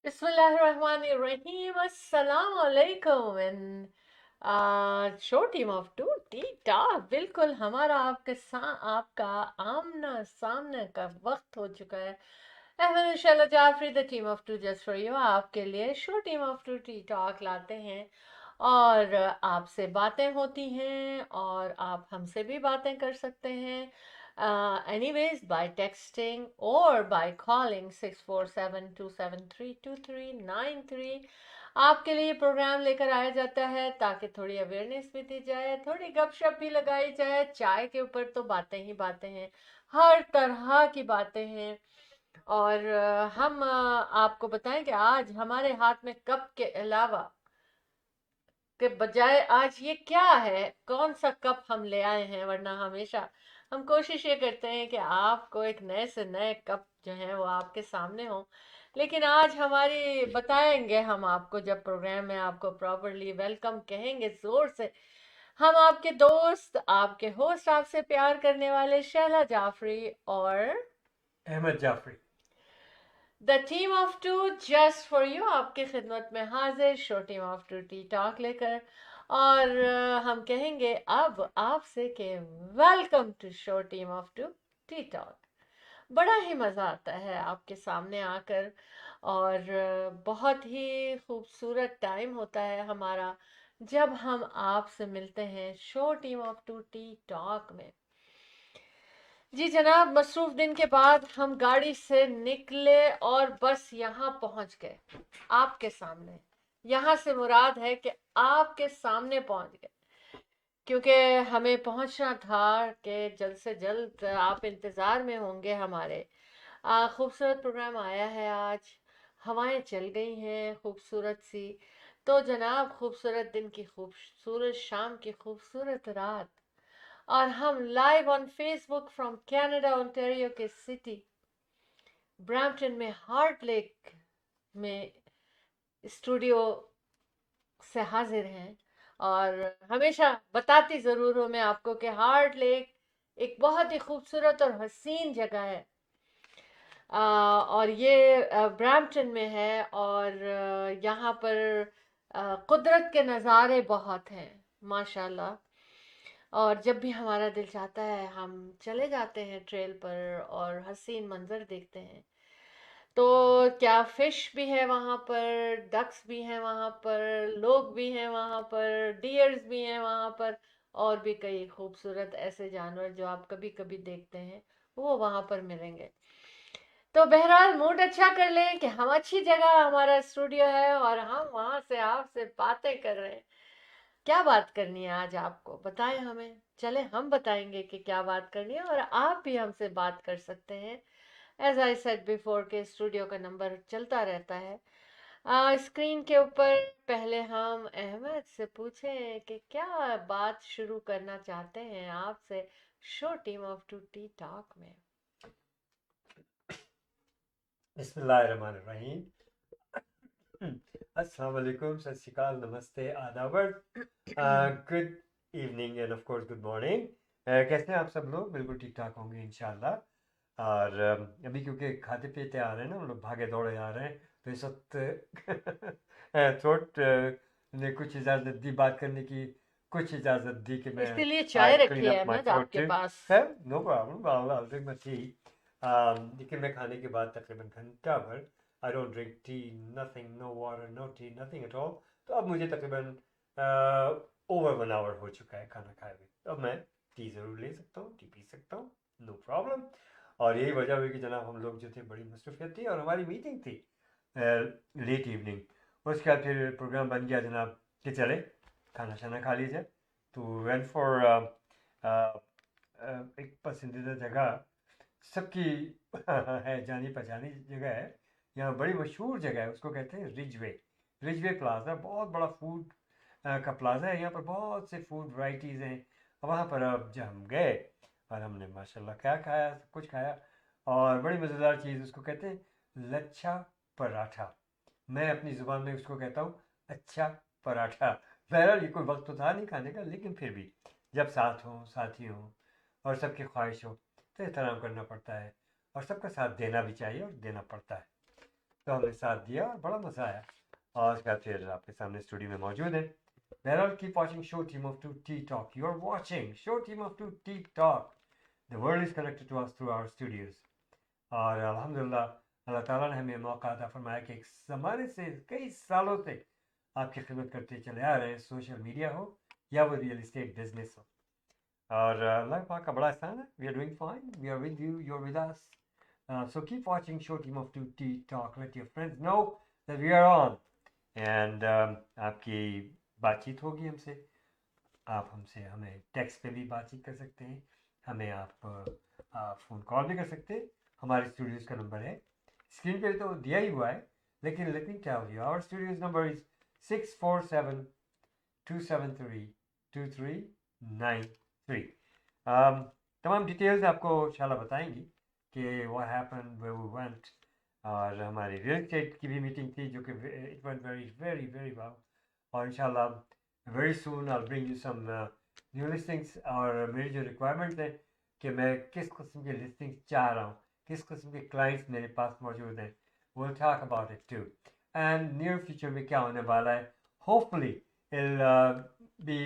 Bismillahirrahmanirrahim. Assalamu alaikum. And show team of two tea talk बिल्कुल हमारा आपका आमना सामने का वक्त हो चुका है। Ahmad Inshallah Jafri the team of two just for you आपके लिए show team of two tea talk लाते हैं और आपसे बातें होती हैं और आप हमसे भी बातें कर सकते हैं anyways by texting or by calling 647-273-2393। आपके लिए प्रोग्राम लेकर आया जाता है ताकि थोड़ी अवेयरनेस भी दी जाए, थोड़ी गपशप भी लगाई जाए। चाय के ऊपर तो बातें ही बातें हैं, हर तरह की बातें हैं। और हम आपको बताएं कि आज हमारे हाथ में कप के अलावा के बजाय आज ये क्या है, कौन सा कप हम ले आए हैं। वरना हमेशा हम कोशिश ये करते हैं कि आपको एक नए से नए कप जो है वो आपके सामने हो। लेकिन आज हमारी बताएंगे हम आपको, जब प्रोग्राम में आपको प्रॉपरली वेलकम कहेंगे जोर से। हम आपके दोस्त, आपके होस्ट, आपसे प्यार करने वाले शैला जाफरी और Ahmad Jafri. The team of two just for you आपकी खिदमत में हाजिर, show team of two tea talk लेकर। और हम कहेंगे अब आपसे कि welcome to show team of two tea talk. बड़ा ही मज़ा आता है आपके सामने आकर और बहुत ही खूबसूरत टाइम होता है हमारा जब हम आपसे मिलते हैं show team of two tea talk में। जी जनाब, मसरूफ दिन के बाद हम गाड़ी से निकले और बस यहाँ पहुँच गए आपके सामने। यहाँ से मुराद है कि आपके सामने पहुँच गए, क्योंकि हमें पहुँचना था कि जल्द से जल्द आप इंतज़ार में होंगे हमारे। खूबसूरत प्रोग्राम आया है आज, हवाएं चल गई हैं खूबसूरत सी। तो जनाब, खूबसूरत दिन की खूबसूरत शाम की खूबसूरत रात, और हम live on Facebook from Canada Ontario के सिटी ब्रैम्पटन में हार्ट लेक में स्टूडियो से हाजिर हैं। और हमेशा बताती ज़रूर हूँ मैं आपको कि हार्ट लेक एक बहुत ही खूबसूरत और हसीन जगह है। और ये ब्रैम्पटन में है और यहाँ पर कुदरत के नज़ारे बहुत हैं माशाल्लाह। और जब भी हमारा दिल चाहता है हम चले जाते हैं ट्रेल पर और हसीन मंजर देखते हैं। तो क्या फिश भी है वहाँ पर, डक्स भी हैं वहाँ पर, लोग भी हैं वहाँ पर, डियर्स भी हैं वहाँ पर, और भी कई खूबसूरत ऐसे जानवर जो आप कभी कभी देखते हैं वो वहाँ पर मिलेंगे। तो बहरहाल मूड अच्छा कर लें कि हम अच्छी जगह हमारा स्टूडियो है और हम वहाँ से आपसे बातें कर रहे हैं। क्या बात करनी है आज आपको बताएं हमें, चले हम बताएंगे कि क्या बात करनी है और आप भी हमसे बात कर सकते हैं। एज आई सेड बिफोर के स्टूडियो का नंबर चलता रहता है स्क्रीन के ऊपर। पहले हम अहमद से पूछें कि क्या बात शुरू करना चाहते हैं आपसे show team of two tea talk में। बिस्मिल्लाहिर्रहमानिर्रहीम। अस्सलाम वालेकुम, सत श्री अकाल, नमस्ते, आदाबर, good evening and of course good morning. कैसे हैं आप सब लोग? बिल्कुल ठीक ठाक होंगे इंशाल्लाह। और अभी क्योंकि खाते पीते आ रहे हैं ना, हम लोग भागे दौड़े आ रहे हैं, तो इस वक्त थ्रोट ने कुछ इजाज़त दी बात करने की, कुछ इजाज़त दी कि मैं इसके लिए चाय आई क्लीन रखी है अप माई अहमद थ्रोट। आपके पास। है, no problem, I drink my tea. देखिए, मैं खाने के बाद तकरीबन घंटा भर I don't drink tea, nothing, no water, no tea, nothing at all. तो अब मुझे तकरीबन ओवर 1 आवर हो चुका है खाना खाए हुए। तो अब मैं टी ज़रूर ले सकता हूँ, टी पी सकता हूँ, नो प्रॉब्लम। और यही वजह हुई कि जनाब हम लोग जो थे बड़ी मसरूफियत थी और हमारी मीटिंग थी लेट इवनिंग। उसके बाद फिर प्रोग्राम बन गया जनाब कि चले खाना शाना खा लीजिए। तो वेंट फॉर एक पसंदीदा जगह सबकी है, जानी पहचानी जगह है। यहाँ बड़ी मशहूर जगह है, उसको कहते हैं रिजवे। रिजवे प्लाजा बहुत बड़ा फूड का प्लाजा है। यहाँ पर बहुत से फूड वैरायटीज़ हैं। वहाँ पर अब जब हम गए और हमने माशाल्लाह क्या खाया, सब कुछ खाया। और बड़ी मज़ेदार चीज़, उसको कहते हैं लच्छा पराठा। मैं अपनी ज़ुबान में उसको कहता हूँ अच्छा पराठा। बहरहाल ये कोई वक्त तो था नहीं खाने का, लेकिन फिर भी जब साथ हों, साथी हों और सबकी ख्वाहिश हो तो एहतराम करना पड़ता है और सबका साथ देना भी चाहिए और देना पड़ता है। तो हमने साथ दिया और बड़ा मज़ा आया। और उसके बाद फिर आपके सामने स्टूडियो में मौजूद है। बहरहाल keep watching show team of two tea talk. You are watching show team of two tea talk. The world is connected to us through our studios. और अल्हम्दुलिल्लाह अल्लाह ताला ने हमें मौका अता फरमाया कि एक ज़माने से कई सालों से आपकी खिदमत करते चले आ रहे हैं, सोशल मीडिया हो या वो रियल इस्टेट बिजनेस हो। और अल्लाह पाक का बड़ा एहसान है। We are doing fine, we are with you, you are with us. So keep watching Show Team of Two T Talk. Let your friends know that we are on. And आपकी बातचीत होगी हमसे। आप हमसे हमें टेक्स्ट पे भी बातचीत कर सकते हैं, हमें आप फ़ोन कॉल भी कर सकते हैं। हमारे स्टूडियोज़ का नंबर है स्क्रीन पे तो दिया ही हुआ है, लेकिन let me tell you our studios number is 647-273-2393। तमाम डिटेल्स आपको शाला बताएंगी कि what happened, where we went. और हमारी रियल एस्टेट की भी मीटिंग थी जो कि it went very very very well. और इंशाल्लाह very soon I will bring you some new listings. और मेरी जो रिक्वायरमेंट है कि मैं किस किस्म की लिस्टिंग्स चाह रहा हूँ, किस किस्म के क्लाइंट्स मेरे पास मौजूद हैं, we'll talk about it too. And near future में क्या होने वाला है, hopefully it'll be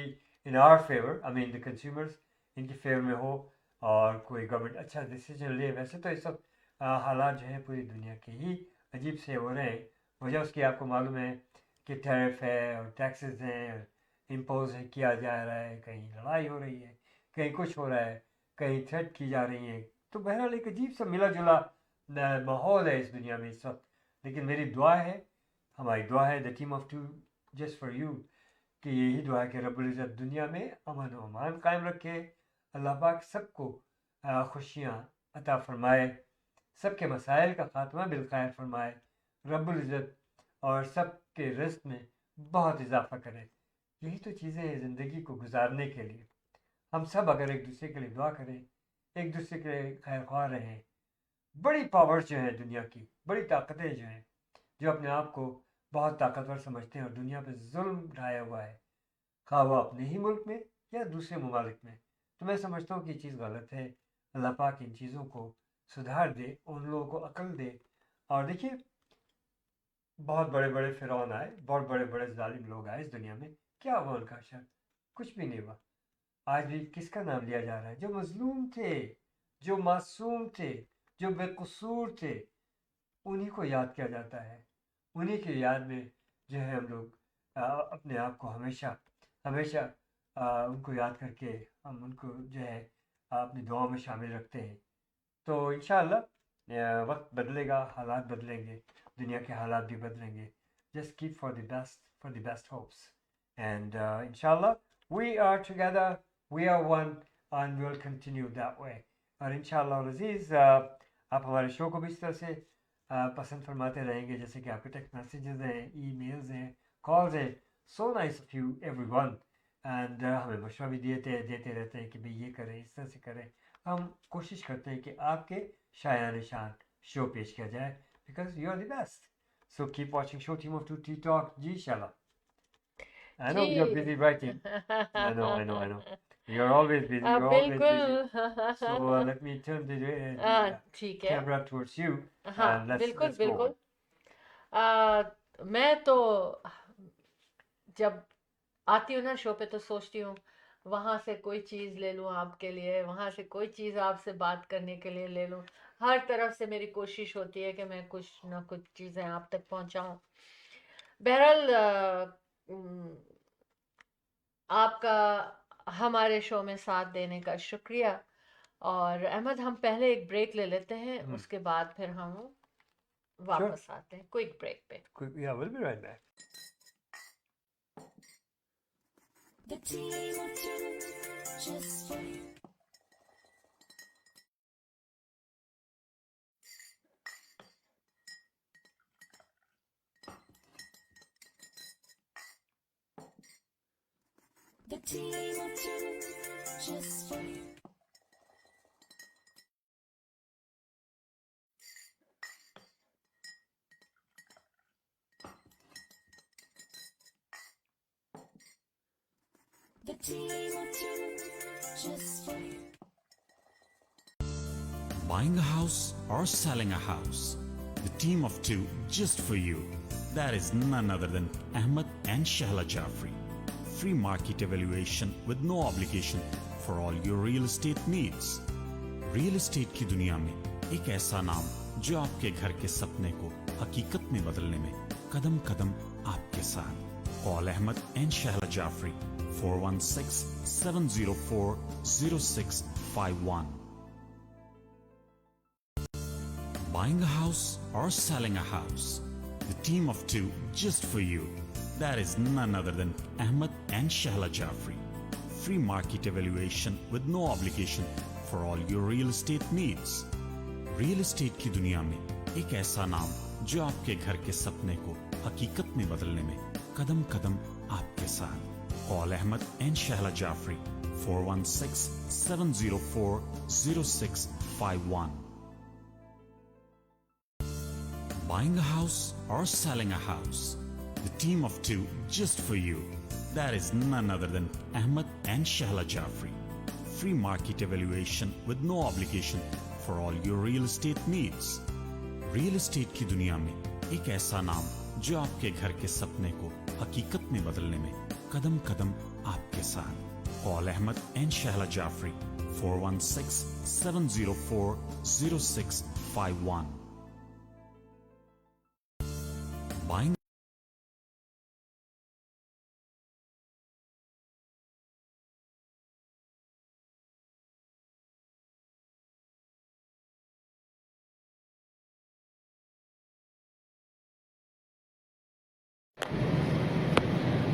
in our favor, I mean the consumers इनके फेवर में हो और कोई गवर्नमेंट अच्छा डिसीजन ले। वैसे तो इस सब हालात जो हैं पूरी दुनिया के ही अजीब से हो रहे हैं। वजह उसकी आपको मालूम है कि टैरिफ है और टैक्सेस हैं, इम्पोज किया जा रहा है, कहीं लड़ाई हो रही है, कहीं कुछ हो रहा है, कहीं थ्रेट की जा रही है। तो बहरहाल एक अजीब सा मिला जुला माहौल है इस दुनिया में इस वक्त। लेकिन मेरी दुआ है, हमारी दुआ है the team of two just for you, कि यही दुआ है कि रब्बुल इज़्ज़त दुनिया में अमन व अमान कायम रखे। अल्लाह पाक सबको खुशियाँ अता फरमाए, सबके मसाइल का ख़ात्मा बिलखैर फरमाए रब्बुल इज़्ज़त, और सबके रिज़्क़ में बहुत इजाफ़ा करे। यही तो चीज़ें हैं ज़िंदगी को गुजारने के लिए। हम सब अगर एक दूसरे के लिए दुआ करें, एक दूसरे के खैर ख्वाह रहें। बड़ी पावर्स जो हैं दुनिया की, बड़ी ताकतें जो हैं, जो अपने आप को बहुत ताकतवर समझते हैं और दुनिया पे जुल्म ढाया हुआ है, खा वो अपने ही मुल्क में या दूसरे ममालिक में। तो मैं समझता हूँ कि ये चीज़ गलत है। अल्लाह पाक इन चीज़ों को सुधार दे, उन लोगों को अकल दे। और देखिए बहुत बड़े बड़े फ़िरौन आए, बहुत बड़े बड़े जालिम लोग आए इस दुनिया में, क्या हुआ उनका शर? कुछ भी नहीं हुआ। आज भी किसका नाम लिया जा रहा है? जो मजलूम थे, जो मासूम थे, जो बेकसूर थे, उन्हीं को याद किया जाता है। उन्हीं की याद में जो है हम लोग अपने आप को हमेशा हमेशा उनको याद करके हम उनको जो है अपनी दुआओं में शामिल रखते हैं। तो इंशाअल्लाह वक्त बदलेगा, हालात बदलेंगे, दुनिया के हालात भी बदलेंगे। Just keep for the best hopes and इंशाअल्लाह we are together, we are one and we will continue that way. और इंशाअल्लाह अज़ीज़ आप हमारे शो को भी इस तरह से पसंद फरमाते रहेंगे, जैसे कि आपके टेक्स्ट मैसेजेस हैं, ईमेल्स हैं, कॉल्स हैं। So nice of you everyone. And हमें मशवरा भी देते रहते हैं कि भाई ये करें, इस तरह से करें। हम कोशिश करते हैं कि आपके शायान शान शो पेश किया जाए, because you are the best. So keep watching show team of two tea talk. जी शाला, I know you're busy writing. I know. You're always busy. You're always busy. So बिल्कुल। let me turn ठीक है। camera towards you हाँ and बिल्कुल let's go बिल्कुल। on. मैं तो जब आती हूँ ना शो पे तो सोचती हूँ वहां से कोई चीज ले लूं आपके लिए, वहां से कोई चीज आपसे बात करने के लिए ले लूं। हर तरफ से मेरी कोशिश होती है कि मैं कुछ ना कुछ चीजें आप तक पहुंचाऊं। बहरहाल आपका हमारे शो में साथ देने का शुक्रिया। और अहमद हम पहले एक ब्रेक ले लेते हैं, उसके बाद फिर हम Sure. वापस आते हैं क्विक ब्रेक पे। Yeah, we'll be right back. The team of two, just for you. The team of two, just for you. The team of two, just for you. Buying a house or selling a house, the team of two just for you. That is none other than Ahmed and Shahla Jafri. Free market evaluation with no obligation for all your real estate needs. Real estate की दुनिया में एक ऐसा नाम जो आपके घर के सपने को हकीकत में बदलने में कदम कदम आपके साथ. Call Ahmed and Shahla Jafri 416-704-0651. Buying a house or selling a house? The team of two just for you. That is none other than Ahmed and Shahla Jafri. Free market evaluation with no obligation for all your real estate needs. Real estate की दुनिया में एक ऐसा नाम जो आपके घर के सपने को हकीकत में बदलने में कदम कदम आपके साथ. Call Ahmed and Shahla Jafri 416-704-0651. Buying a house or selling a house? The team of two just for you. That is none other than Ahmed and Shahla Jafri. Free market evaluation with no obligation for all your real estate needs. Real estate की दुनिया में एक ऐसा नाम जो आपके घर के सपने को हकीकत में बदलने में कदम कदम आपके साथ. Call Ahmed and Shahla Jafri 416-704-0651. Buying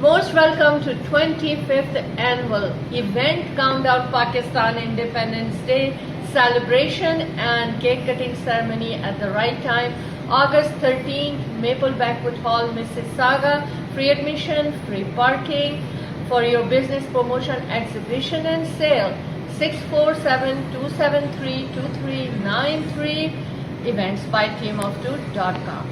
Most welcome to 25th annual event Countdown Pakistan Independence Day celebration and cake cutting ceremony at the right time. August 13th, Maple Banquet Hall, Mississauga. Free admission, free parking for your business promotion, exhibition and sale. 647-273-2393. Events by teamof2.com.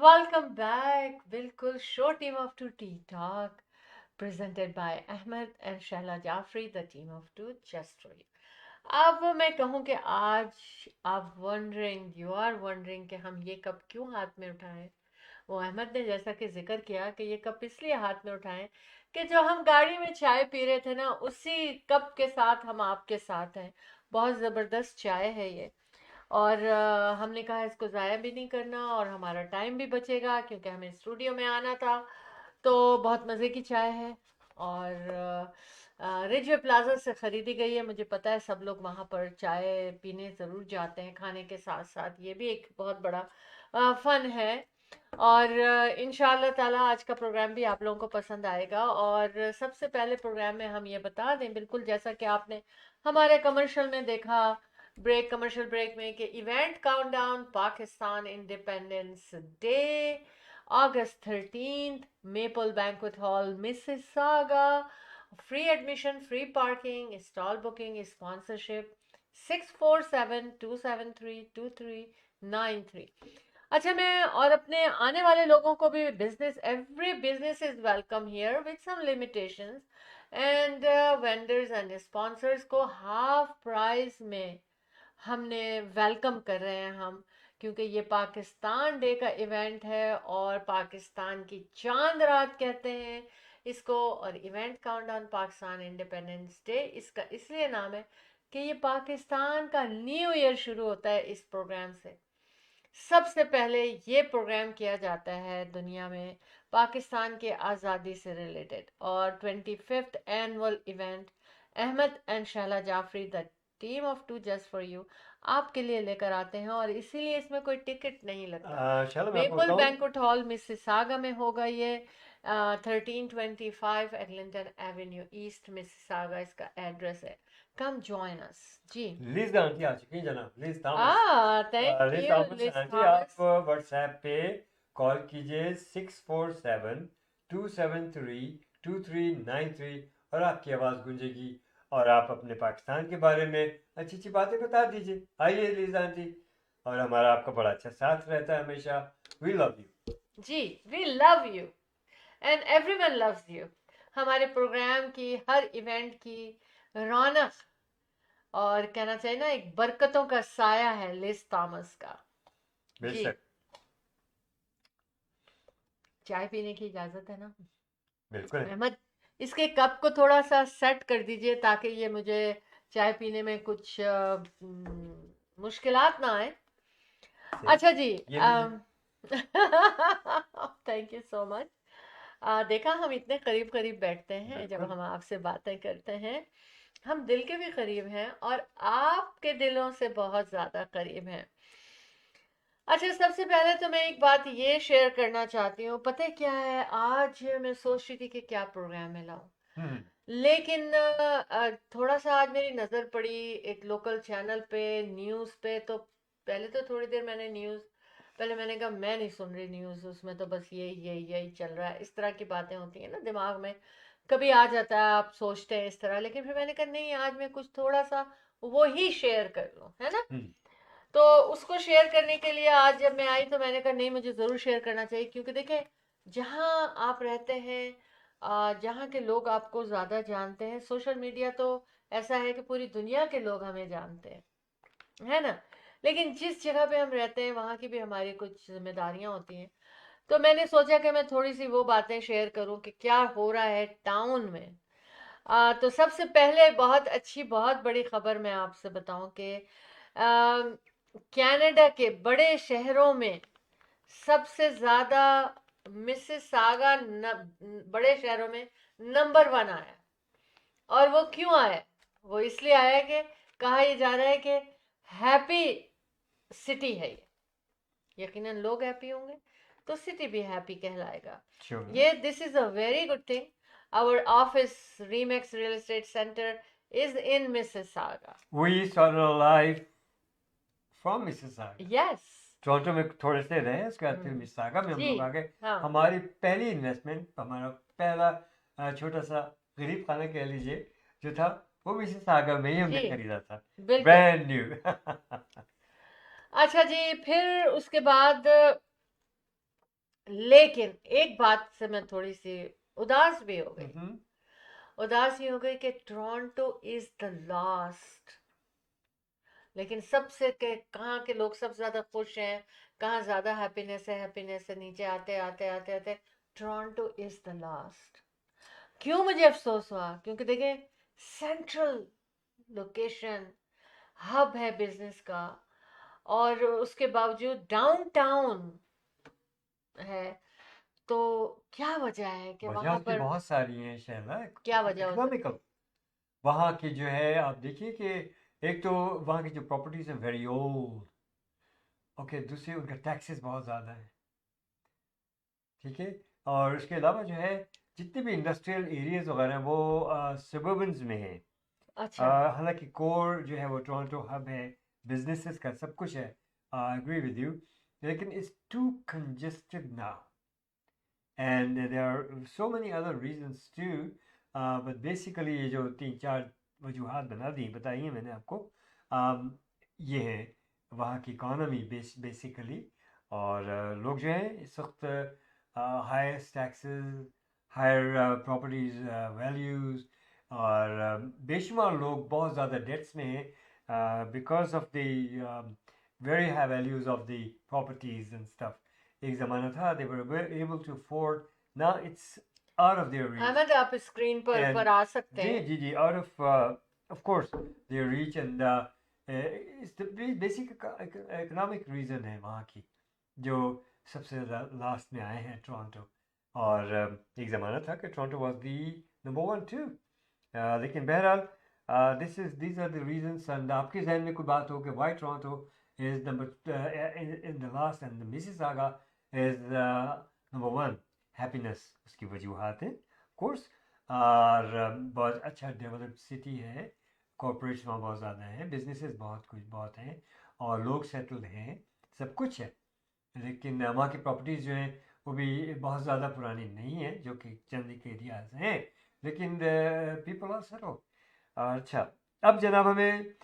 Welcome back. बिल्कुल show team of two tea talk presented by Ahmed and Shahla Jafri, the team of two just for you. अब मैं कहूँ कि आज आप you are wondering कि हम ये कप क्यों हाथ में उठाएं. वो अहमद ने जैसा कि जिक्र किया कि ये कप इसलिए हाथ में उठाएं कि जो हम गाड़ी में चाय पी रहे थे ना, उसी कप के साथ हम आपके साथ हैं. बहुत ज़बरदस्त चाय है ये, और हमने कहा इसको ज़ाया भी नहीं करना और हमारा टाइम भी बचेगा क्योंकि हमें स्टूडियो में आना था. तो बहुत मज़े की चाय है और रिजवे प्लाजा से ख़रीदी गई है. मुझे पता है सब लोग वहाँ पर चाय पीने ज़रूर जाते हैं खाने के साथ साथ. ये भी एक बहुत बड़ा फ़न है और इंशाल्लाह ताला आज का प्रोग्राम भी आप लोगों को पसंद आएगा. और सबसे पहले प्रोग्राम में हम ये बता दें, बिल्कुल जैसा कि आपने हमारे कमर्शियल में देखा, कमर्शियल ब्रेक में, कि event countdown Pakistan independence day August 13th, Maple Banquet Hall, Mississauga. Free admission, free parking, stall booking, sponsorship. 647-273-2393. अच्छा, मैं और अपने आने वाले लोगों को भी every business is welcome here with some limitations, and vendors and sponsors को हाफ प्राइस में हमने वेलकम कर रहे हैं हम, क्योंकि ये पाकिस्तान डे का इवेंट है और पाकिस्तान की चांद रात कहते हैं इसको. और event countdown Pakistan independence day इसका इसलिए नाम है कि ये पाकिस्तान का न्यू ईयर शुरू होता है इस प्रोग्राम से. सबसे पहले ये प्रोग्राम किया जाता है दुनिया में पाकिस्तान के आज़ादी से रिलेटेड, और 25th annual event Ahmad and Shahla Jafri the team of two just for you आपके लिए लेकर आते हैं. और इसीलिए इसमें कोई टिकट नहीं लगता. मेपल बैंक्वेट हॉल मिसिसागा में होगा ये. 1325 एग्लिंटन एवेन्यू ईस्ट मिसिसागा इसका एड्रेस है. come join us. जी. लिज गांधी आ चुकी हैं जनाब, Liz Thomas. Thank Liz you, Thomas Liz आंटी, Thomas. आप व्हाट्सएप पे कॉल कीजिए 647-273-2393 और आपकी आवाज़ गूंजेगी और आप अपने पाकिस्तान के बारे में अच्छी अच्छी बातें बता दीजिए। आइए लिज आंटी, और हमारा आपका बड़ा अच्छा साथ रहता है हमेशा। We love you ji, we love you and everyone loves you. हमारे प्रोग्राम की, हर इवेंट की रौनक और कहना चाहिए ना, एक बरकतों का साया है लिज थॉमस का. जी. बेशक, चाय पीने की इजाजत है ना बिल्कुल। अहमद? इसके कप को थोड़ा सा सेट कर दीजिए ताकि ये मुझे चाय पीने में कुछ मुश्किलात ना आए. अच्छा जी. ये लीजिए। Thank you so much. देखा, हम इतने करीब करीब बैठते हैं जब बिल्कुल। हम आपसे बातें करते हैं. हम दिल के भी करीब हैं और आपके दिलों से बहुत ज़्यादा करीब हैं. अच्छा, सबसे पहले तो मैं एक बात ये शेयर करना चाहती हूँ. पता है क्या है, आज मैं सोच रही थी कि क्या प्रोग्राम में लाऊं, हम्म, लेकिन थोड़ा सा आज मेरी नज़र पड़ी एक लोकल चैनल पे, न्यूज़ पे. तो पहले तो थोड़ी देर मैंने न्यूज़, पहले मैंने कहा मैं नहीं सुन रही न्यूज़, उसमें तो बस यही चल रहा है. इस तरह की बातें होती हैं ना दिमाग में, कभी आ जाता है, आप सोचते हैं इस तरह. लेकिन फिर मैंने कहा नहीं, आज मैं कुछ थोड़ा सा वो ही शेयर कर लूँ, है ना. तो उसको शेयर करने के लिए आज जब मैं आई तो मैंने कहा नहीं, मुझे ज़रूर शेयर करना चाहिए. क्योंकि देखें, जहाँ आप रहते हैं, जहाँ के लोग आपको ज़्यादा जानते हैं. सोशल मीडिया तो ऐसा है कि पूरी दुनिया के लोग हमें जानते हैं, है ना. लेकिन जिस जगह पे हम रहते हैं वहाँ की भी हमारी कुछ जिम्मेदारियाँ होती हैं. तो मैंने सोचा कि मैं थोड़ी सी वो बातें शेयर करूं कि क्या हो रहा है टाउन में. तो सबसे पहले बहुत अच्छी, बहुत बड़ी खबर मैं आपसे बताऊं कि कनाडा के बड़े शहरों में सबसे ज़्यादा मिसिसागा बड़े शहरों में नंबर 1 आया. और वो क्यों आया? वो इसलिए आया कि कहा यह जा रहा है कि हैप्पी सिटी है ये. यकीनन लोग हैप्पी होंगे तो सिटी भी हैप्पी कहलाएगा. ये this is a very good thing. Our office remax real estate centre is in Mississauga. We started live from Mississauga. Yes. Toronto में थोड़े से रहे, उसके बाद फिर मिसिसागा में हम जी. लोग आ गए. हाँ. हमारी पहली इन्वेस्टमेंट, हमारा पहला छोटा सा गरीब खाना कह लीजिए जो था, वो मिसिसागा में ही हमने जी. खरीदा था, बिल्कुल. Brand new. अच्छा जी, फिर उसके बाद, लेकिन एक बात से मैं थोड़ी सी उदास भी हो गई. उदास ही हो गई कि टोरंटो इज द लास्ट. लेकिन सबसे के कहाँ के लोग सबसे ज्यादा खुश हैं, कहाँ ज्यादा हैप्पीनेस है, हैप्पीनेस से नीचे आते आते आते आते टोरंटो इज द लास्ट. क्यों मुझे अफसोस हुआ? क्योंकि देखें, सेंट्रल लोकेशन, हब है बिजनेस का, और उसके बावजूद डाउनटाउन है. तो क्या वजह है कि वजह वहां उसकी पर बहुत सारी हैं शैला. क्या वजह हो सकती इकोनॉमिकल, वहाँ की जो है, आप देखिए कि एक तो वहाँ की जो प्रॉपर्टीज हैं वेरी ओल्ड. ओके, दूसरी उनका टैक्सेस बहुत ज़्यादा है, ठीक है. और उसके अलावा जो है, जितने भी इंडस्ट्रियल एरियाज वगैरह हैं वो सबर्बन्स में हैं. अच्छा. हालांकि कोर जो है वो टोरंटो हब है, बिजनेसेस का सब कुछ है. आई एग्री विद यू, लेकिन it's too congested now and there are so many other reasons too. But basically ये जो 3-4 वजूहात बताई हैं मैंने आपको, ये है वहाँ की इकॉनमी बेसिकली. और लोग जो हैं इस वक्त higher taxes, higher properties values, और बेशुमार लोग बहुत ज़्यादा डेट्स में हैं because of the very high values of the properties and stuff. एक ज़माना था they were able to afford, now it's out of their reach. Ahmad, आप स्क्रीन पर आ सकते हैं. जी, out of course their reach, and it's the basic economic reason है वहाँ की, जो सबसे ज़्यादा लास्ट में आए हैं टोरंटो. और एक ज़माना था कि Toronto was the number 1 too. लेकिन बहरहाल these are the reasons. and आपके जहन में कोई बात हो कि why Toronto is in the last and the Mississauga is number 1, happiness उसकी वजूहात है कोर्स. और बहुत अच्छा डेवलप्ड सिटी है, कॉर्पोरेट्स वहाँ बहुत ज़्यादा हैं, बिजनेसेस बहुत हैं और लोग सेटल्ड हैं, सब कुछ है। लेकिन वहाँ की प्रॉपर्टीज़ जो हैं वो भी बहुत ज़्यादा पुरानी नहीं है, जो कि चंद के एरियाज हैं, लेकिन पीपल आर सेटल्ड। अच्छा, अब जनाब हमें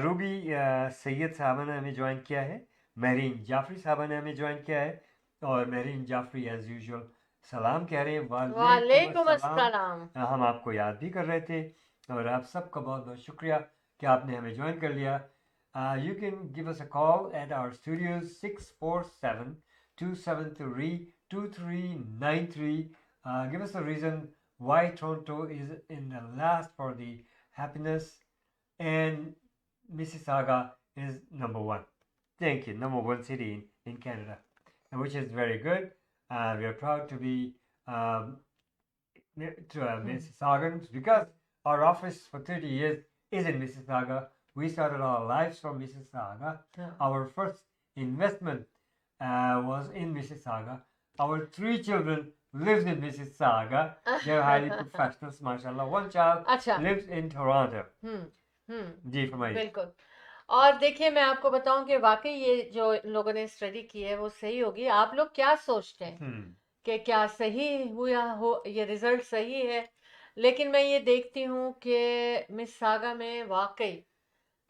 रूबी सैयद साहबा ने हमें ज्वाइन किया है, महरीन जाफरी साहबा ने हमें ज्वाइन किया है, और महरीन जाफरी एज यूजुअल सलाम कह रहे हैं, वालेकुम वालेकुम अस्सलाम। अस्सलाम। हम आपको याद भी कर रहे थे, और आप सबका बहुत बहुत शुक्रिया कि आपने हमें ज्वाइन कर लिया। You can give us a call at our studios 647-273-2393. Give us a reason why Toronto is in the last for the happiness and Mississauga is number one. Thank you. Number one city in Canada, which is very good. We are proud to be Mississaugan because our office for 30 years is in Mississauga. We started our lives from Mississauga. Yeah. Our first investment was in Mississauga. Our 3 children lives in Mississauga. They're highly professionals, mashallah. One child अच्छा। lives in Toronto. जी हम्म, फरमाइए। बिल्कुल। और देखिए, मैं आपको बताऊं कि वाकई ये जो लोगों ने स्टडी की है वो सही होगी। आप लोग क्या सोचते हैं कि क्या सही हुआ हो, ये रिजल्ट सही है? लेकिन मैं ये देखती हूँ कि मिसिसागा में वाकई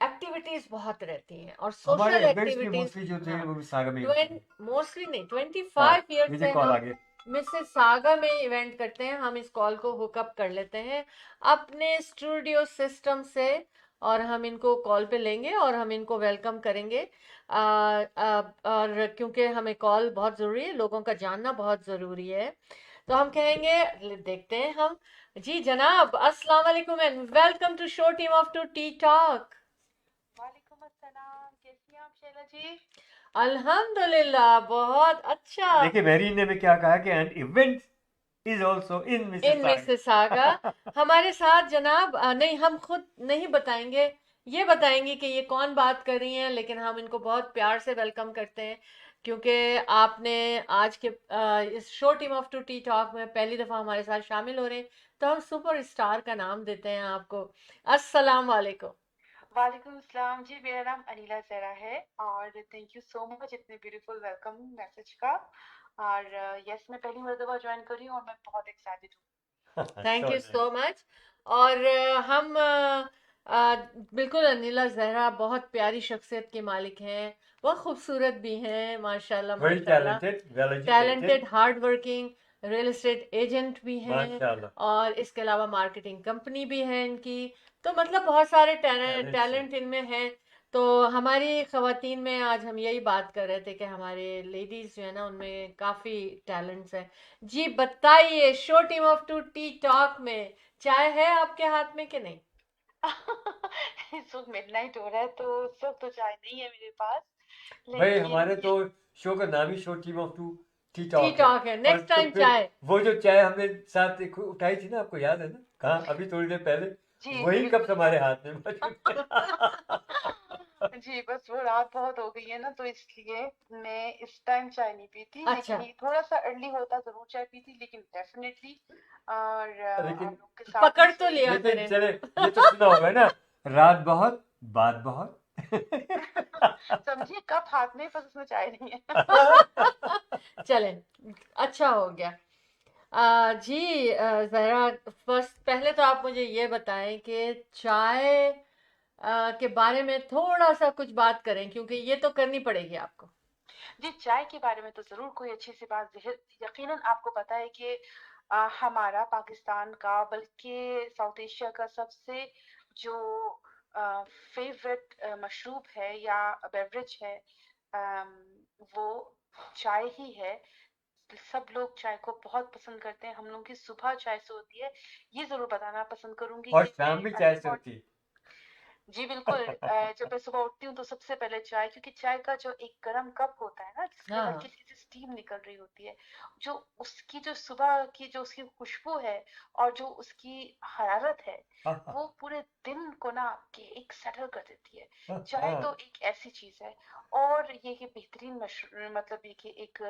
एक्टिविटीज बहुत रहती हैं और हमारे सोशल इवेंट्स भी एक्टिविटीज। मोस्टली जो थे वो मिसिसागा में ही होते हैं। मोस्टली नहीं, हाँ, 25 ईयर्स मुझे से कॉल आ हम गया। मिसिसागा में इवेंट करते हैं। हम इस कॉल को हुकअप कर लेते हैं अपने स्टूडियो सिस्टम से, और हम इनको कॉल पे लेंगे और हम इनको वेलकम करेंगे। और क्योंकि हमें कॉल बहुत ज़रूरी है, लोगों का जानना बहुत ज़रूरी है, तो हम कहेंगे, देखते हैं हम। जी जनाब, अस्सलाम वालेकुम and welcome to show team of two tea talk. वालेकुम अस्सलाम, कैसी हैं आप शैला जी? अल्हम्दुलिल्लाह, बहुत अच्छा। देखिए मेरी ने में क्या कहा कि and event is also in in Mississauga. Mississauga हमारे साथ जनाब, नहीं हम खुद नहीं बताएंगे, ये बताएंगे कि ये कौन बात कर रही हैं, लेकिन हम इनको बहुत प्यार से वेलकम करते हैं क्योंकि आपने आज के इस show team of two tea talk में पहली दफ़ा हमारे साथ शामिल हो रहे हैं, तो हम सुपर स्टार का नाम देते हैं आपको। अस्सलाम वालेकुम। वालेकुम अस्सलाम जी, मेरा नाम अनीला जरा है और थैंक यू सो मच इतने ब्यूटीफुल वेलकम मैसेज का। और यस, मैं पहली मर्तबा ज्वाइन कर रही हूँ और मैं बहुत एक्साइटेड हूँ। Thank you so much. और हम बिल्कुल, अनिला जहरा बहुत प्यारी शख्सियत की मालिक हैं, बहुत खूबसूरत भी हैं माशाल्लाह वेरी माशाल्लाह, talented, well educated, talented, hard working, real estate agent भी हैं, माशाल्लाह, और इसके अलावा मार्केटिंग कंपनी भी है इनकी। तो मतलब बहुत सारे टैलेंट्स टैलेंट इनमें हैं। तो हमारी खवातीन में आज हम यही बात कर रहे थे कि हमारे लेडीज जो है ना, उनमें काफ़ी टैलेंट्स हैं। जी बताइए, show team of two tea talk में चाय है आपके हाथ में कि नहीं? इस वक्त मिडनाइट हो रहा है तो इस वक्त तो चाय नहीं है मेरे पास, भाई लेकिन हमारे तो शो का नाम ही show team of two tea tea talk talk है। और नेक्स्ट तो टाइम फिर चाय। वो जो चाय हमने साथ उठाई थी ना, आपको याद है ना, कहाँ अभी थोड़ी देर पहले, जी वही बिल्कुल। कप हमारे हाथ में मौजूद है। जी बस वो रात बहुत हो गई है ना, तो इसलिए मैं इस टाइम चाय नहीं पीती, अच्छा। लेकिन ये थोड़ा सा अर्ली होता जरूर चाय पीती, लेकिन डेफिनेटली और लेकिन आप लोग के साथ पकड़ ही तो शो लिया लेकिन करें। चले, ये तो सुना होगा ना, रात बहुत बात बहुत। समझिए कप हाथ में, बस उसमें चाय नहीं है। चले, अच्छा हो गया। जी जहरा, फर्स्ट पहले तो आप मुझे ये बताएं कि चाय के बारे में थोड़ा सा कुछ बात करें, क्योंकि ये तो करनी पड़ेगी आपको। जी, चाय के बारे में तो ज़रूर कोई अच्छी सी बात यकीनन आपको पता है कि हमारा पाकिस्तान का, बल्कि साउथ एशिया का सबसे जो फेवरेट मशरूब है या बेवरेज है, अम, वो चाय ही है। सब लोग चाय को बहुत पसंद करते हैं। हम लोगों की सुबह चाय से होती है, ये ज़रूर बताना पसंद करूंगी और कि शाम मैं भी चाय अर्ली से मॉर्निंग, होती। जी बिल्कुल, जब मैं सुबह उठती हूँ तो सबसे पहले चाय, क्योंकि चाय का जो एक गरम कप होता है ना, जिसके हाँ अंदर हाँ। किसी किसी स्टीम निकल रही होती है, जो उसकी जो सुबह की जो उसकी खुशबू है और जो उसकी हरारत है, वो पूरे दिन को ना कि एक सेटल कर देती है। चाय तो एक ऐसी चीज है, और ये कि बेहतरीन मशरूब, मतलब ये कि एक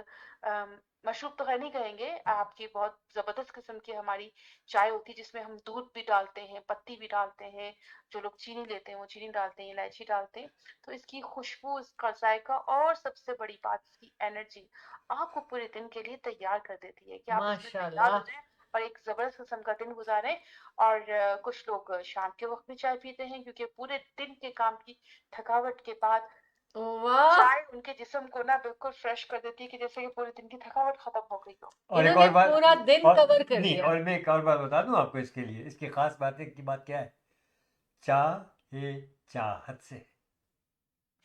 मशरूब तो है नहीं कहेंगे, आपकी बहुत जबरदस्त किस्म की हमारी चाय होती है जिसमें हम दूध भी डालते हैं, पत्ती भी डालते हैं, जो लोग चीनी लेते हैं वो चीनी डालते हैं, इलायची डालते हैं। तो इसकी खुशबू, इसका जायका, और सबसे बड़ी बात इसकी एनर्जी आपको पूरे दिन के लिए तैयार कर देती है कि आप इसमें तैयार हो माशाल्लाह। जाएं और एक जबरदस्त किस्म का दिन गुजारें। और कुछ लोग शाम के वक्त भी चाय पीते हैं, क्योंकि पूरे दिन के काम की थकावट के बाद वाह, चाय उनके जिस्म को ना बिल्कुल फ्रेश कर देती है, कि जैसे कि पूरे दिन की थकावट खत्म हो गई हो। और एक इन्होंने और बात, पूरा दिन और कवर कर नहीं, दिया। और मैं एक और बात बता दूं आपको इसके लिए, इसकी खास बात की बात क्या है? चाहे चाहत से।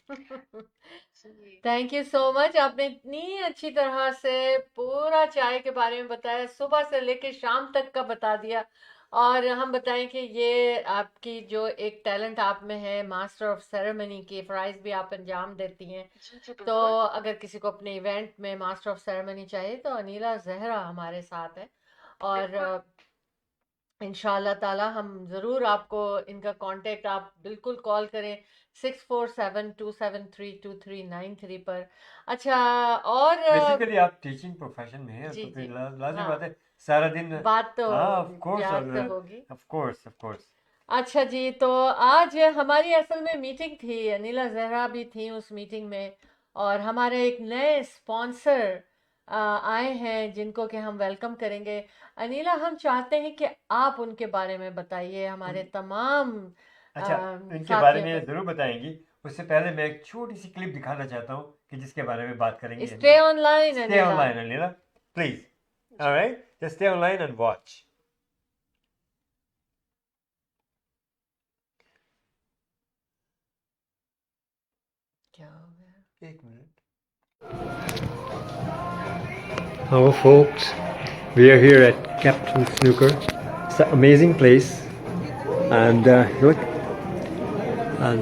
जी थैंक यू सो मच, आपने इतनी अच्छी तरह से पूरा चाय के बारे में बताया, सुबह से लेके शाम तक का बता दिया। और हम बताएं कि ये आपकी जो एक टैलेंट आप में है, मास्टर ऑफ सेरेमनी की प्राइज भी आप अंजाम देती हैं। जी जी तो बिल्कुल। अगर किसी को अपने इवेंट में मास्टर ऑफ सेरेमनी चाहिए तो अनीला जहरा हमारे साथ है। और बिल्कुल इंशाल्लाह ताला हम ज़रूर आपको इनका कांटेक्ट, आप बिल्कुल कॉल करें 6472732393 पर। अच्छा, और बेसिकली आप टीचिंग प्रोफेशन में हैं, जी तो जी, फिर लाजिम हाँ, बात है सारा दिन। बात तो हाँ, ऑफ कोर्स, प्यार और से होगी। Of course, of course. अच्छा जी, तो आज हमारी असल में मीटिंग थी, अनिला जहरा भी थी उस मीटिंग में। और हमारे एक नए स्पॉन्सर आए हैं जिनको कि हम वेलकम करेंगे। अनिला, हम चाहते हैं कि आप उनके बारे में बताइए हमारे तमाम अच्छा, इनके बारे साथियों में ज़रूर बताएंगी। उससे पहले मैं एक छोटी सी क्लिप दिखाना चाहता हूँ कि जिसके बारे में बात करेंगे को। Stay Anila. Online stay Anila. Online Anila, please. Alright, just stay online and watch. क्या हो गया? एक minute. Hello folks, we are here at Captain Snooker. It's an amazing place, and look, and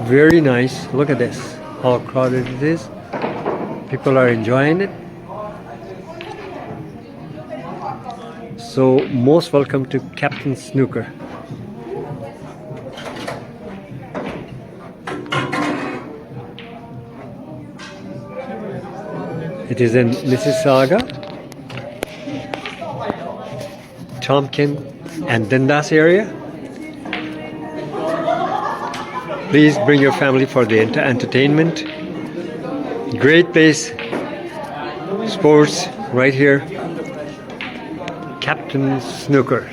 very nice. Look at this, how crowded it is. People are enjoying it. So most welcome to Captain Snooker. It is in Mississauga, Tompkin, and Dundas area. Please bring your family for the entertainment. Great place. Sports right here. Captain Snooker.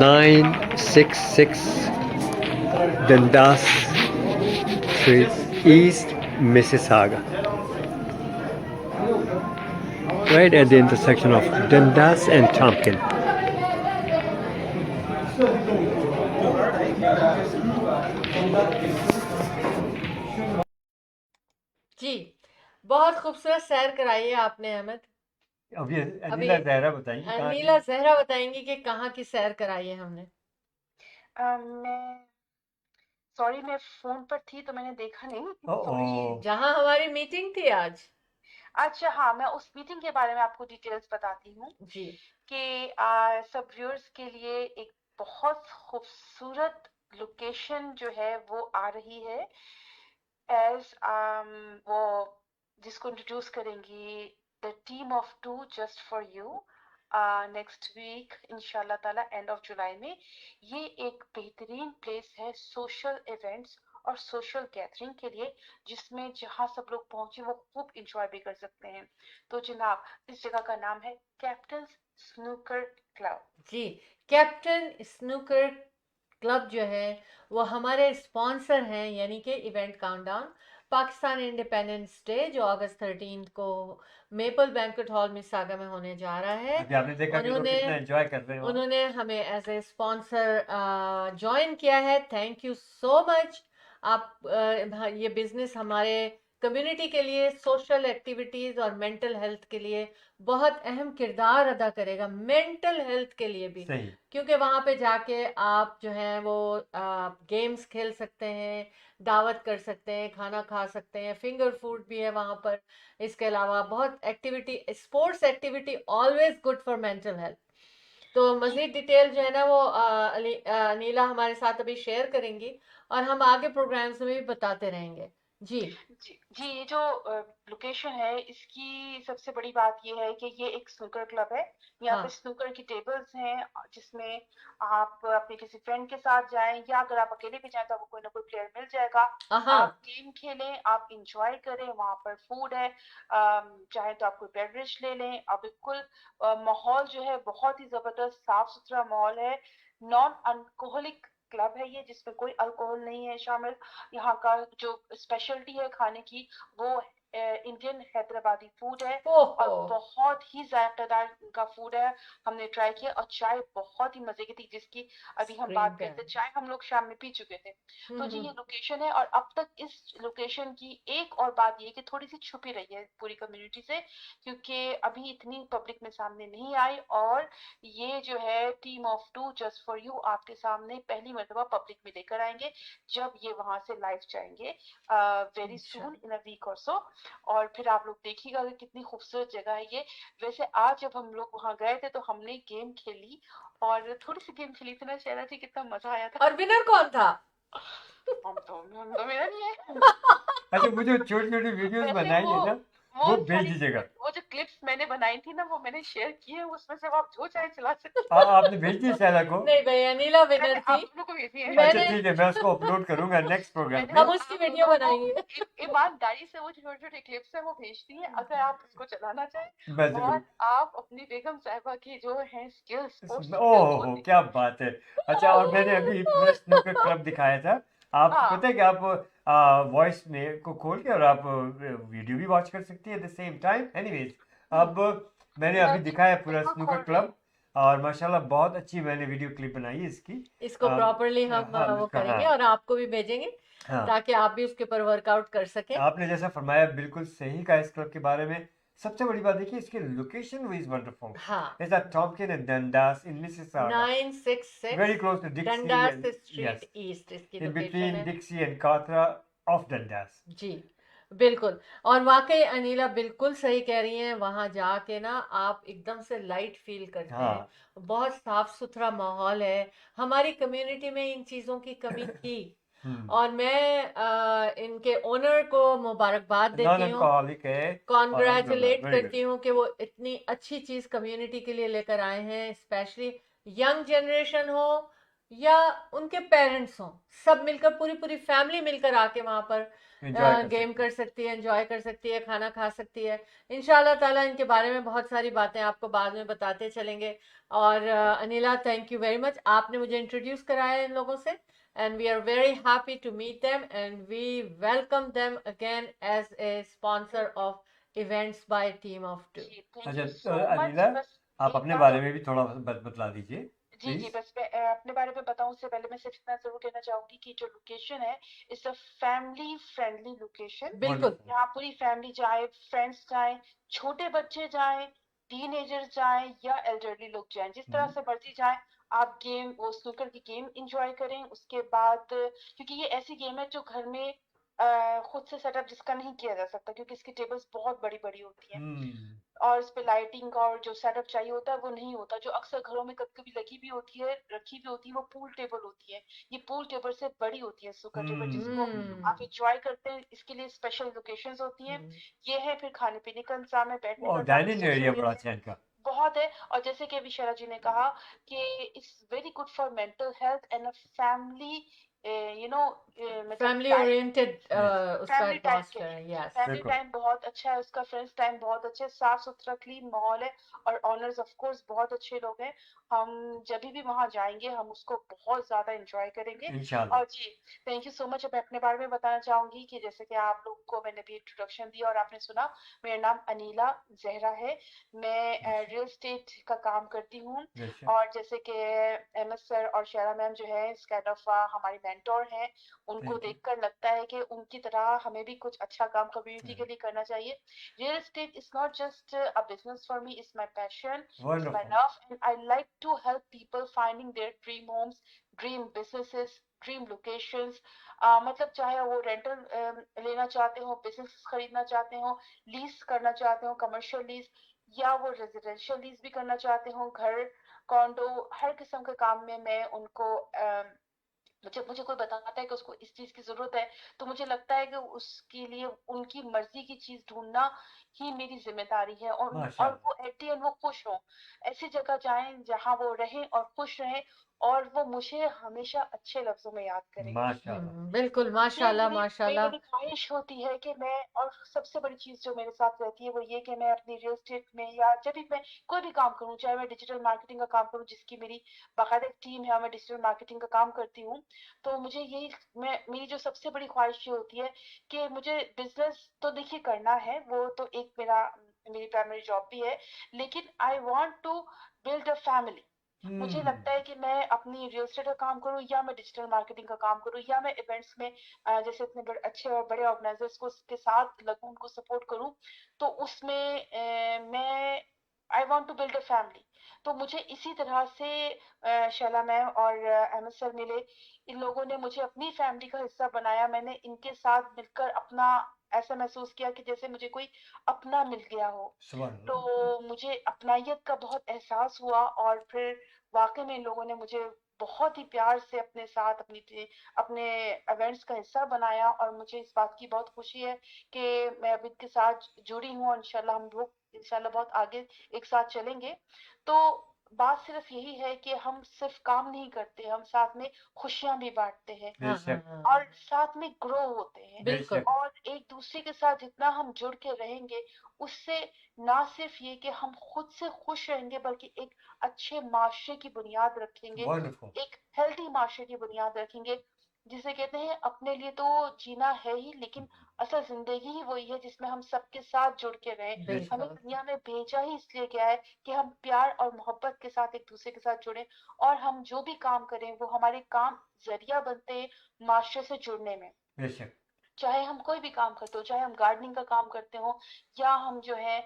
(966) Dundas Street, East Mississauga. Right at the intersection of Dundas and Tompkin. जी, बहुत खूबसूरत सैर कराई है आपने अहमद। अभी अभी अनिला जहरा बताएंगी कहाँ अनिला की। जहरा बताएंगी कि कहाँ की सैर कराई है हमने। मैं सॉरी, मैं फोन पर थी तो मैंने देखा नहीं, सॉरी। ओह, जहाँ हमारी मीटिंग थी आज। अच्छा हाँ, मैं उस मीटिंग के बारे में आपको डिटेल्स बताती हूँ जी कि सब व्यूअर्स के लिए एक बहुत खूबसूरत लोकेशन जो है वो आ रही है, एज वो जिसको इंट्रोड्यूस करेंगी the team of two just for you next week इंशाल्लाह ताला, एंड ऑफ जुलाई में। ये एक बेहतरीन प्लेस है सोशल इवेंट्स और सोशल गैदरिंग के लिए, जिसमें जहाँ सब लोग पहुंचे वो खूब इंजॉय भी कर सकते हैं। तो जनाब, इस जगह का नाम है कैप्टन स्नूकर क्लब। जी, कैप्टन स्नूकर क्लब जो है वो हमारे स्पॉन्सर हैं, यानी कि event countdown Pakistan independence day जो अगस्त 13 को मेपल बैंक्वेट हॉल मिसागा में होने जा रहा है। अभी आपने देखा कि लोग उन्होंने कितना एंजॉय कर रहे हैं वहाँ। उन्होंने हमें एज ए स्पॉन्सर ज्वाइन किया है। Thank you so much. ये बिजनेस हमारे कम्युनिटी के लिए, सोशल एक्टिविटीज और मेंटल हेल्थ के लिए बहुत अहम किरदार अदा करेगा, मेंटल हेल्थ के लिए भी। सही। क्योंकि वहां पे जाके आप जो है वो गेम्स खेल सकते हैं, दावत कर सकते हैं, खाना खा सकते हैं, फिंगर फूड भी है वहां पर। इसके अलावा बहुत activity, sports activity always good for mental health. तो जी मजीद डिटेल जो है ना वो नीला हमारे साथ अभी शेयर करेंगी, और हम आगे प्रोग्राम्स में भी बताते रहेंगे। जी। जी, ये जो लोकेशन है इसकी सबसे बड़ी बात ये है कि ये एक स्नूकर क्लब है। यहाँ पे हाँ। स्नूकर की टेबल्स हैं जिसमें आप अपने किसी फ्रेंड के साथ जाएं या अगर आप अकेले भी जाएं तो आपको कोई ना कोई प्लेयर मिल जाएगा। हाँ। आप गेम खेलें, आप इंजॉय करें, वहाँ पर फूड है, चाहे तो आप कोई बेवरेज ले लें और बिल्कुल माहौल जो है बहुत ही जबरदस्त साफ सुथरा माहौल है। नॉन अल्कोहलिक क्लब है ये, जिसमें कोई अल्कोहल नहीं है शामिल। यहाँ का जो स्पेशलिटी है खाने की वो इंडियन हैदराबादी फूड है और ओहो। बहुत ही जायकेदार का फूड है। हमने ट्राई किया और चाय बहुत ही मजे की थी, जिसकी अभी हम स्क्रीन बात पे। करते, चाय हम लोग शाम में पी चुके थे। तो जी ये लोकेशन है, और अब तक इस लोकेशन की एक और बात ये कि थोड़ी सी छुपी रही है पूरी कम्युनिटी से, क्योंकि अभी इतनी पब्लिक में सामने नहीं आई। और ये जो है team of two just for you आपके सामने पहली मर्तबा पब्लिक में लेकर आएंगे जब ये वहां से लाइव जाएंगे very soon in a week और सो। और फिर आप लोग देखिएगा कि कितनी खूबसूरत जगह है ये। वैसे आज जब हम लोग वहां गए थे तो हमने गेम खेली और थोड़ी सी गेम खेली थी ना शैला जी, कितना मजा आया था। और विनर कौन था? हम तो मेरा नहीं है। अच्छा, वो जो छोटी छोटी वीडियोस वैसे बनाई है ना, वो भेज सारी दीजिएगा। वो जो क्लिप्स मैंने बनाई थी ना वो मैंने शेयर की है, उसमें से आप जो चाहे चला सकते आपने भेज दी सैला को? नहीं भैया, नीला मैंने विनर थी। आप लोगों को भेजी है। अच्छा मैंने ठीक है, मैं उसको अपलोड करूंगा नेक्स्ट प्रोग्राम मैंने पे। हम उसकी आप वीडियो लोगों को बनाएंगे। ईमानदारी से वो छोटे छोटे क्लिप्स है वो भेजती है, अगर आप उसको चलाना चाहें। मैं और जरूर। आप अपनी बेगम साहिबा की जो है स्किल्स, स्पोर्ट्स स्किल्स ओह वो हो, क्या बात है। अच्छा, और मैंने हाँ अभी पूरा स्नूकर क्लब दिखाया था। आप पता है कि आप वॉइस में को खोल के और आप वीडियो भी वॉच कर सकती है at the same time. Anyways, अब मैंने अभी दिखाया पूरा यहाँ स्नूकर खोल रही क्लब, हूँ। और माशाल्लाह बहुत अच्छी मैंने वीडियो क्लिप बनाई है इसकी। इसको प्रॉपरली हम हाँ वो करेंगे हाँ और आपको भी भेजेंगे, हाँ। ताकि आप भी उसके ऊपर वर्कआउट कर सकें। आपने जैसा फरमाया बिल्कुल सही कहा इस क्लब के बारे में। सबसे बड़ी बात देखिए, इसकी लोकेशन इज वंडरफुल। हाँ। It's at Tompkin and Dundas in Mississauga, 966 very close to Dixie Dundas and street yes, east इसकी in लोकेशन between है। Dixie and Katra of Dundas. जी बिल्कुल। और वाकई अनीला बिल्कुल सही कह रही हैं, वहां जाके ना आप एकदम से लाइट फील करते हैं, हाँ। बहुत साफ सुथरा माहौल है। हमारी कम्युनिटी में इन चीजों की कमी थी, और मैं इनके ओनर को मुबारकबाद देती हूँ, Non-alcoholic है और alhamdulillah, कॉन्ग्रेचुलेट very good. करती हूँ कि वो इतनी अच्छी चीज कम्युनिटी के लिए लेकर आए हैं। स्पेशली यंग जनरेशन हो या उनके पेरेंट्स हों, सब मिलकर पूरी पूरी फैमिली मिलकर आके वहां पर Enjoy कर गेम सकते कर सकती है, एंजॉय कर सकती है, खाना खा सकती है। इंशाल्लाह ताला इनके बारे में बहुत सारी बातें आपको बाद में बताते चलेंगे। और Anila, thank you very much, आपने मुझे इंट्रोड्यूस कराया इन लोगों से, and we are very happy to meet them and we welcome them again as a sponsor of events by Team of Two. जी हैं। थैंक यू अच्छा, सो अनिला, मच। बस आप एक अपने बात बारे और में भी थोड़ा बतला दीजिए जी जी, प्लीज। बस मैं अपने बारे में बताऊं उससे पहले मैं सिर्फ इतना जरूर कहना चाहूंगी कि जो लोकेशन है it's a family friendly location. बिल्कुल। वंडरफुल। यहाँ पूरी फैमिली जाए, फ्रेंड्स जाएं, छोटे बच्चे जाएं, टीनेजर्स जाएं या एल्डरली लोग जाएं, जिस तरह से मर्जी जाएं। आप गेम, वो स्नूकर की गेम एंजॉय करें। उसके बाद क्योंकि ये ऐसी गेम है जो घर में खुद से सेटअप जिसका नहीं किया जा सकता, क्योंकि इसकी टेबल्स बहुत बड़ी बड़ी होती हैं हम्म। और इस पे लाइटिंग और जो सेटअप चाहिए होता है वो नहीं होता। जो अक्सर घरों में कभी कभी लगी भी होती है, रखी भी होती है, वो पूल टेबल होती है। ये पूल टेबल से बड़ी होती है स्नूकर टेबल, जिसको आप इंजॉय करते हैं। इसके लिए स्पेशल लोकेशंस होती हैं। ये है, फिर खाने पीने का इंतजाम है, बैठने का और इंतजाम है, डाइनिंग एरिया बड़ा सोशल अच्छा है इनका। बहुत है। और जैसे कि अभी शरा जी ने कहा कि it's very good for mental health and a family, you know, मतलब फैमिली टाइम, ओरिएंटेड यस, उसका फैमिली टाइम के एटमॉस्फेयर लिए। है, यस। फैमिली बिल्कुल। टाइम बहुत अच्छा है उसका, फ्रेंड्स टाइम बहुत अच्छे, साफ सुथरा क्लीन माहौल है। और ऑनर्स ऑफ कोर्स बहुत अच्छे लोग हैं। हम जब भी वहां जाएंगे हम उसको बहुत ज्यादा एंजॉय करेंगे। इंशाल्लाह। और जी थैंक यू सो मच। अब मैं अपने बारे में बताना चाहूंगी कि जैसे कि आप लोग को मैंने भी इंट्रोडक्शन दिया और आपने सुना, मेरा नाम अनीला जहरा है। मैं रियल एस्टेट का काम करती हूँ। बेशक। और जैसे कि एम एस सर और शेरा मैम जो है इस काइंड ऑफ हमारी मेंटोर हैं, उनको Thank you. देखकर लगता है कि उनकी तरह हमें भी कुछ अच्छा काम कम्युनिटी के लिए करना चाहिए। Real estate is not just a business for me, it's my passion, it's my Wonderful. Love, and I like to help people finding their dream homes, dream businesses, dream locations. मतलब चाहे वो rental लेना चाहते हो, business खरीदना चाहते हो, lease करना चाहते हो, कमर्शियल लीज, या वो रेजिडेंशियल लीज भी करना चाहते हो, घर, कॉन्डो, हर किस्म के काम में मैं उनको मुझे मुझे कोई बताता है कि उसको इस चीज की जरूरत है, तो मुझे लगता है कि उसके लिए उनकी मर्जी की चीज ढूंढना ही मेरी जिम्मेदारी है, और माशाल्लाह। वो एट द एंड वो खुश हो, ऐसी जगह जाएं जहां वो रहें और खुश रहें, और वो मुझे हमेशा अच्छे लफ्जों में याद करें। माशाल्लाह। बिल्कुल, ये माशाल्लाह मेरी माशाल्लाह। मेरी ख्वाहिश होती है कि मैं, और सबसे बड़ी चीज जो मेरे साथ रहती है वो ये कि मैं अपनी रियल एस्टेट में, या जब भी मैं कोई भी काम करूं, चाहे मैं डिजिटल मार्केटिंग का काम करूं, जिसकी मेरी बाकायदा एक टीम है, मैं डिजिटल मार्केटिंग का काम करती हूँ, तो मुझे यही, मैं, मेरी जो सबसे बड़ी ख्वाहिश ये होती है कि मुझे बिजनेस तो देखिए करना है, वो तो एक मेरी प्राइमरी जॉब भी है, लेकिन I want to build a family. मुझे लगता है कि मैं अपनी रियल एस्टेट का काम करूं, या मैं डिजिटल मार्केटिंग का काम करूं, या मैं इवेंट्स में जैसे इतने अच्छे और बड़े ऑर्गेनाइजर्स को के साथ लगूं, उनको सपोर्ट करूं, तो उसमें मैं, I want to build a family. तो मुझे इसी तरह से शैला मैम और अहमद सर मिले, इन लोगों ने मुझे अपनी फैमिली का हिस्सा बनाया, मैंने इनके साथ मिलकर अपना ऐसा महसूस किया कि जैसे मुझे कोई अपना मिल गया हो, सुभान तो अल्लाह। मुझे अपनायत का बहुत एहसास हुआ, और फिर वाकई में इन लोगों ने मुझे बहुत ही प्यार से अपने साथ अपने इवेंट्स का हिस्सा बनाया, और मुझे इस बात की बहुत खुशी है कि मैं अब इनके साथ जुड़ी हूँ, और इंशाल्लाह हम लोग इंशाल्लाह बहुत आगे एक साथ चलेंगे। तो बात सिर्फ यही है कि हम सिर्फ काम नहीं करते, हम साथ में खुशियां भी बांटते हैं, हाँ हाँ बेशक। हाँ, और साथ में ग्रो होते हैं, बिल्कुल बेशक। और एक दूसरे के साथ जितना हम जुड़ के रहेंगे, उससे ना सिर्फ ये कि हम खुद से खुश रहेंगे, बल्कि एक अच्छे माशरे की बुनियाद रखेंगे, वंडरफुल। एक हेल्दी माशरे की बुनियाद रखेंगे, जिसे कहते हैं अपने लिए तो जीना है ही, लेकिन असल जिंदगी ही वही है जिसमें हम सबके साथ जुड़ के रहें। बेशक। हमें बिल्कुल दुनिया में भेजा ही इसलिए गया है कि हम प्यार और मोहब्बत के साथ एक दूसरे के साथ जुड़ें, और हम जो भी काम करें वो हमारे काम जरिया बनते हैं माशरे से जुड़ने में। बेशक। चाहे हम कोई भी काम करते हो, चाहे हम गार्डनिंग का काम करते हो, या हम जो है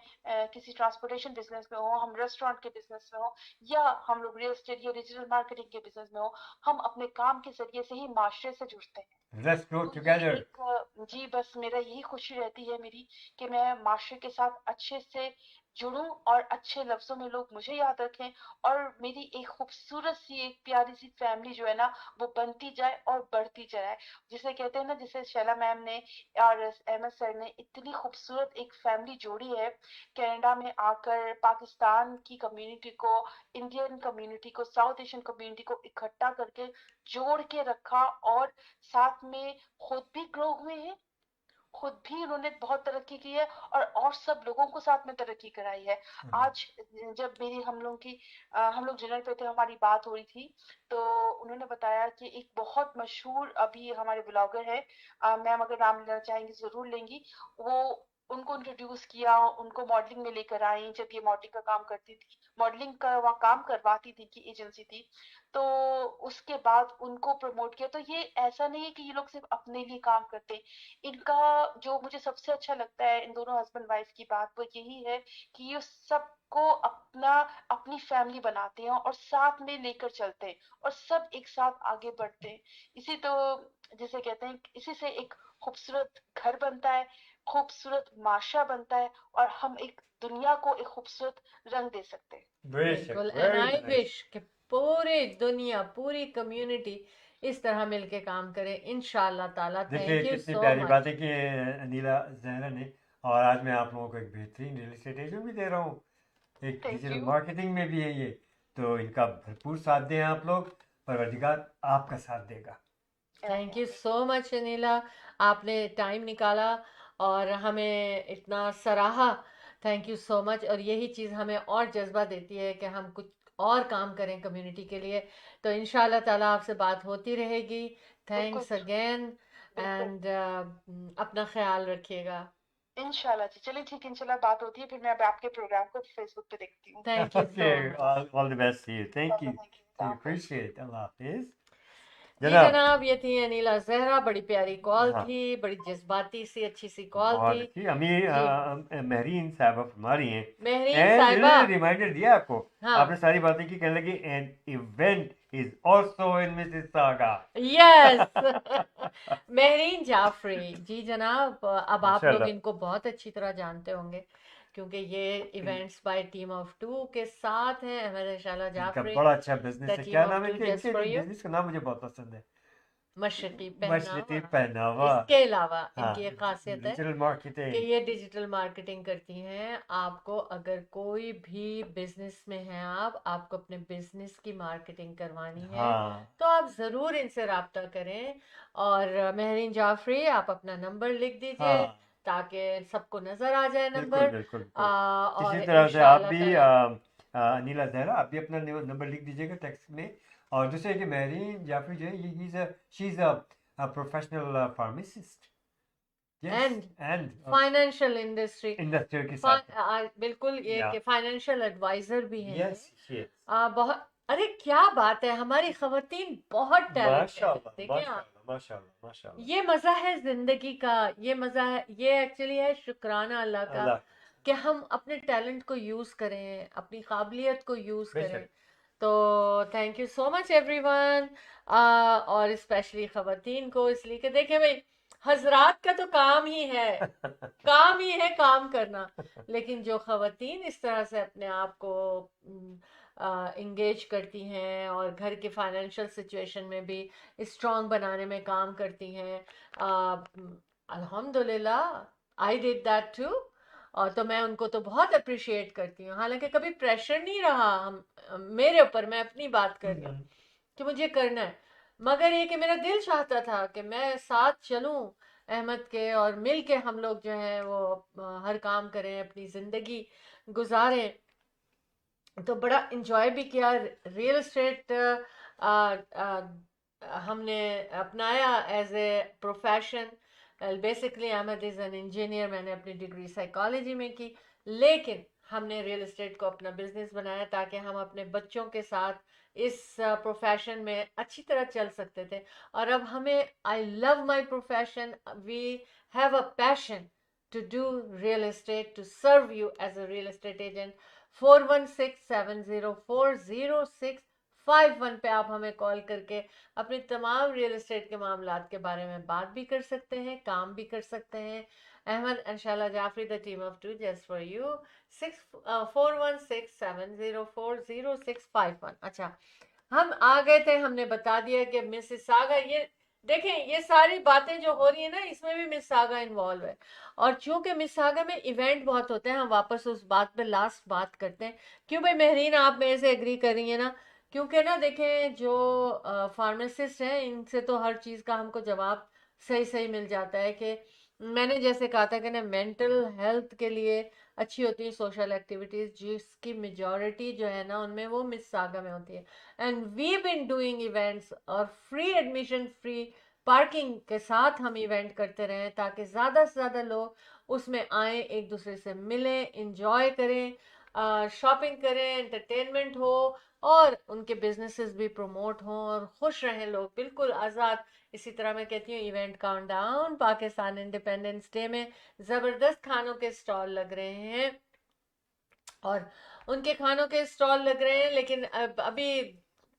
किसी ट्रांसपोर्टेशन बिजनेस में हो, हम रेस्टोरेंट के बिजनेस में हो, या हम लोग रियल एस्टेट या डिजिटल मार्केटिंग के बिजनेस में हो, हम अपने काम के जरिए से ही माशरे से जुड़ते हैं। लेट्स ग्रो तो ये टुगेदर। एक जी, बस मेरा यही खुशी रहती है मेरी, कि मैं माशरे के साथ अच्छे से जुड़ूं, और अच्छे लफ्जों में लोग मुझे याद रखें, और मेरी एक खूबसूरत सी, एक प्यारी सी फैमिली जो है ना, वो बनती जाए और बढ़ती जाए। जिसे कहते हैं ना, जिसे शैला मैम ने और अहमद सर ने इतनी खूबसूरत एक फैमिली जोड़ी है, कनाडा में आकर पाकिस्तान की कम्युनिटी को, इंडियन कम्युनिटी को, साउथ एशियन कम्युनिटी को इकट्ठा करके जोड़ के रखा, और साथ में खुद भी ग्रो हुए हैं, खुद भी उन्होंने बहुत तरक्की की है, और सब लोगों को साथ में तरक्की कराई है। आज जब मेरी हम लोग डिनर पे थे, हमारी बात हो रही थी, तो उन्होंने बताया कि एक बहुत मशहूर अभी हमारे ब्लॉगर है, मैम अगर नाम लेना चाहेंगी जरूर लेंगी, वो, उनको इंट्रोड्यूस किया, उनको मॉडलिंग में लेकर आई, जब ये मॉडलिंग का काम करती थी, मॉडलिंग का वहाँ काम करवाती थी, की एजेंसी थी, तो उसके बाद उनको प्रमोट किया। तो ये ऐसा नहीं है कि ये लोग सिर्फ अपने लिए काम करते, इनका, जो मुझे सबसे अच्छा लगता है इन दोनों हस्बैंड वाइफ की बात, वो यही है कि ये सबको अपनी फैमिली बनाते हैं, और साथ में लेकर चलते हैं, और सब एक साथ आगे बढ़ते हैं। इसी तो, जिसे कहते हैं, इसी से एक खूबसूरत घर बनता है, खूबसूरत माशरा बनता है, और हम एक दुनिया को एक खूबसूरत रंग दे सकते हैं। बेशक। बिल्कुल। And very I nice. Wish कि पूरी दुनिया, पूरी कम्युनिटी इस तरह मिलके काम करे, इंशाल्लाह ताला। देखिए थैंक यू कितनी सो प्यारी मच। बातें की है अनिला जहरा ने। और आज मैं आप लोगों को एक बेहतरीन रियल एस्टेट एजेंट भी दे रहा हूँ, एक थैंक डिजिटल यू। मार्केटिंग में भी है ये। तो इनका भरपूर साथ दें आप लोग, परवरदिगार आपका साथ देगा। Thank you so much Anila, आपने टाइम निकाला और हमें इतना सराहा। Thank you so much. और यही चीज़ हमें और जज्बा देती है कि हम कुछ और काम करें कम्युनिटी के लिए। तो इंशाल्लाह ताला आपसे बात होती रहेगी। बिल्कुल थैंक्स अगेन। बिल्कुल। एंड अपना ख्याल रखिएगा। इंशाल्लाह जी, चलिए ठीक है, इंशाल्लाह बात होती है, फिर मैं अब आपके प्रोग्राम को फेसबुक पे देखती हूँ। Thank you Okay, so much. all the best to you. Thank you. Thank you. We appreciate it. Allah Hafiz. जी जनाब। जनाब, ये थी अनीला जहरा, बड़ी प्यारी कॉल हाँ, थी, बड़ी जज्बाती सी अच्छी सी कॉल बहुत थी अच्छी। अमीर जी। महरीन साहबा हमारी हैं, महरीन एंड साहिबा, इन्होंने रिमाइंडर दिया आपको। हाँ, आपने सारी बातें की, कहने लगी an event is also in Mississauga. Yes. Mahreen Jafri, जी जनाब, अब आप लोग माशाल्लाह, इनको बहुत अच्छी तरह जानते होंगे क्योंकि ये events by team of two के साथ हैं। अहमद शाला इनका जाफरी, बड़ा अच्छा बिजनेस द है। टीम क्या ऑफ नाम है टू इनके जस्ट इनके फॉर यू, बिजनेस का नाम मुझे बहुत पसंद है। मशरकी मशरती पहनावा। पहनावा। इसके अलावा हाँ, इनकी एक खासियत है डिजिटल कि मार्केटिंग। ये डिजिटल मार्केटिंग करती हैं। आपको अगर कोई भी बिजनेस में है, आपको अपने बिजनेस की मार्केटिंग करवानी है हाँ, तो आप ज़रूर इनसे राब्ता करें। और महरीन जाफरी, आप अपना नंबर लिख दीजिए हाँ, ताकि सबको नज़र आ जाए बिल्कुल नंबर। बिल्कुल बिल्कुल। और इसी तरह से आप इंशाल्लाह भी ताला, अनिला जहरा, आप भी अपना नंबर लिख दीजिएगा टेक्स्ट में। और दूसरे कि महरीन जाफरी जो है, ये she is a professional pharmacist. Yes, and and financial industry, industrial के साथ है। बिल्कुल, ये या कि फाइनेंशियल एडवाइजर भी हैं ये। Yes yes. बहुत, अरे क्या बात है, हमारी खवातीन बहुत टैलेंटेड है, माशाल्लाह देखें आप। माशाल्लाह माशाल्लाह माशाल्लाह। ये मज़ा है जिंदगी का, ये मज़ा है, ये एक्चुअली है शुक्राना अल्लाह का अल्लाह, कि हम अपने टैलेंट को यूज़ करें, अपनी काबिलियत को यूज़ करें। बेशक। तो thank you so much everyone. और स्पेशली खवातीन को, इसलिए कि देखें भाई, हजरात का तो काम ही है, काम ही है काम करना। लेकिन जो खवातीन इस तरह से अपने आप को इंगेज करती हैं और घर के फाइनेंशियल सिचुएशन में भी स्ट्रांग बनाने में काम करती हैं, अल्हम्दुलिल्लाह आई डिड दैट टू। और तो मैं उनको तो बहुत अप्रिशिएट करती हूँ। हालांकि कभी प्रेशर नहीं रहा हम मेरे ऊपर, मैं अपनी बात कर रही हूँ कि मुझे करना है, मगर ये कि मेरा दिल चाहता था कि मैं साथ चलूं अहमद के, और मिल के हम लोग जो है वो हर काम करें, अपनी ज़िंदगी गुजारें। तो बड़ा इंजॉय भी किया। रियल एस्टेट हमने अपनाया as a profession. Basically Ahmed is an engineer, मैंने अपनी डिग्री साइकोलॉजी में की, लेकिन हमने रियल एस्टेट को अपना बिजनेस बनाया ताकि हम अपने बच्चों के साथ इस प्रोफेशन में अच्छी तरह चल सकते थे। और अब हमें, I love my profession, we have a passion to do real estate, to serve you as a real estate agent। 4167040651 पे आप हमें कॉल करके अपनी तमाम रियल एस्टेट के मामलात के बारे में बात भी कर सकते हैं, काम भी कर सकते हैं। Ahmad Inshallah Jafri, the team of two just for you. 4167040651। अच्छा, हम आ गए थे, हमने बता दिया कि मिसिसागा, ये देखें, ये सारी बातें जो हो रही है ना, इसमें भी मिसिसागा इन्वॉल्व है। और चूंकि मिसिसागा में इवेंट बहुत होते हैं, हम वापस उस बात पे लास्ट बात करते हैं। क्यों भाई महरीन, आप मेरे से एग्री कर रही है ना? क्योंकि ना देखें, जो फार्मासिस्ट हैं, इनसे तो हर चीज़ का हमको जवाब सही सही मिल जाता है कि मैंने जैसे कहा था कि ना, मेंटल हेल्थ के लिए अच्छी होती है सोशल एक्टिविटीज़, जिसकी मेजॉरिटी जो है ना उनमें वो मिसिसागा में होती है। And we been doing events, और फ्री एडमिशन, फ्री पार्किंग के साथ हम इवेंट करते रहें ताकि ज़्यादा से ज़्यादा लोग उसमें आए, एक दूसरे से मिलें, इंजॉय करें, शॉपिंग करें, एंटरटेनमेंट हो, और उनके बिजनेसेस भी प्रमोट हों और खुश रहें लोग, बिल्कुल आज़ाद। इसी तरह मैं कहती हूँ, event countdown, Pakistan independence day में ज़बरदस्त खानों के स्टॉल लग रहे हैं, और उनके खानों के स्टॉल लग रहे हैं, लेकिन अब अभी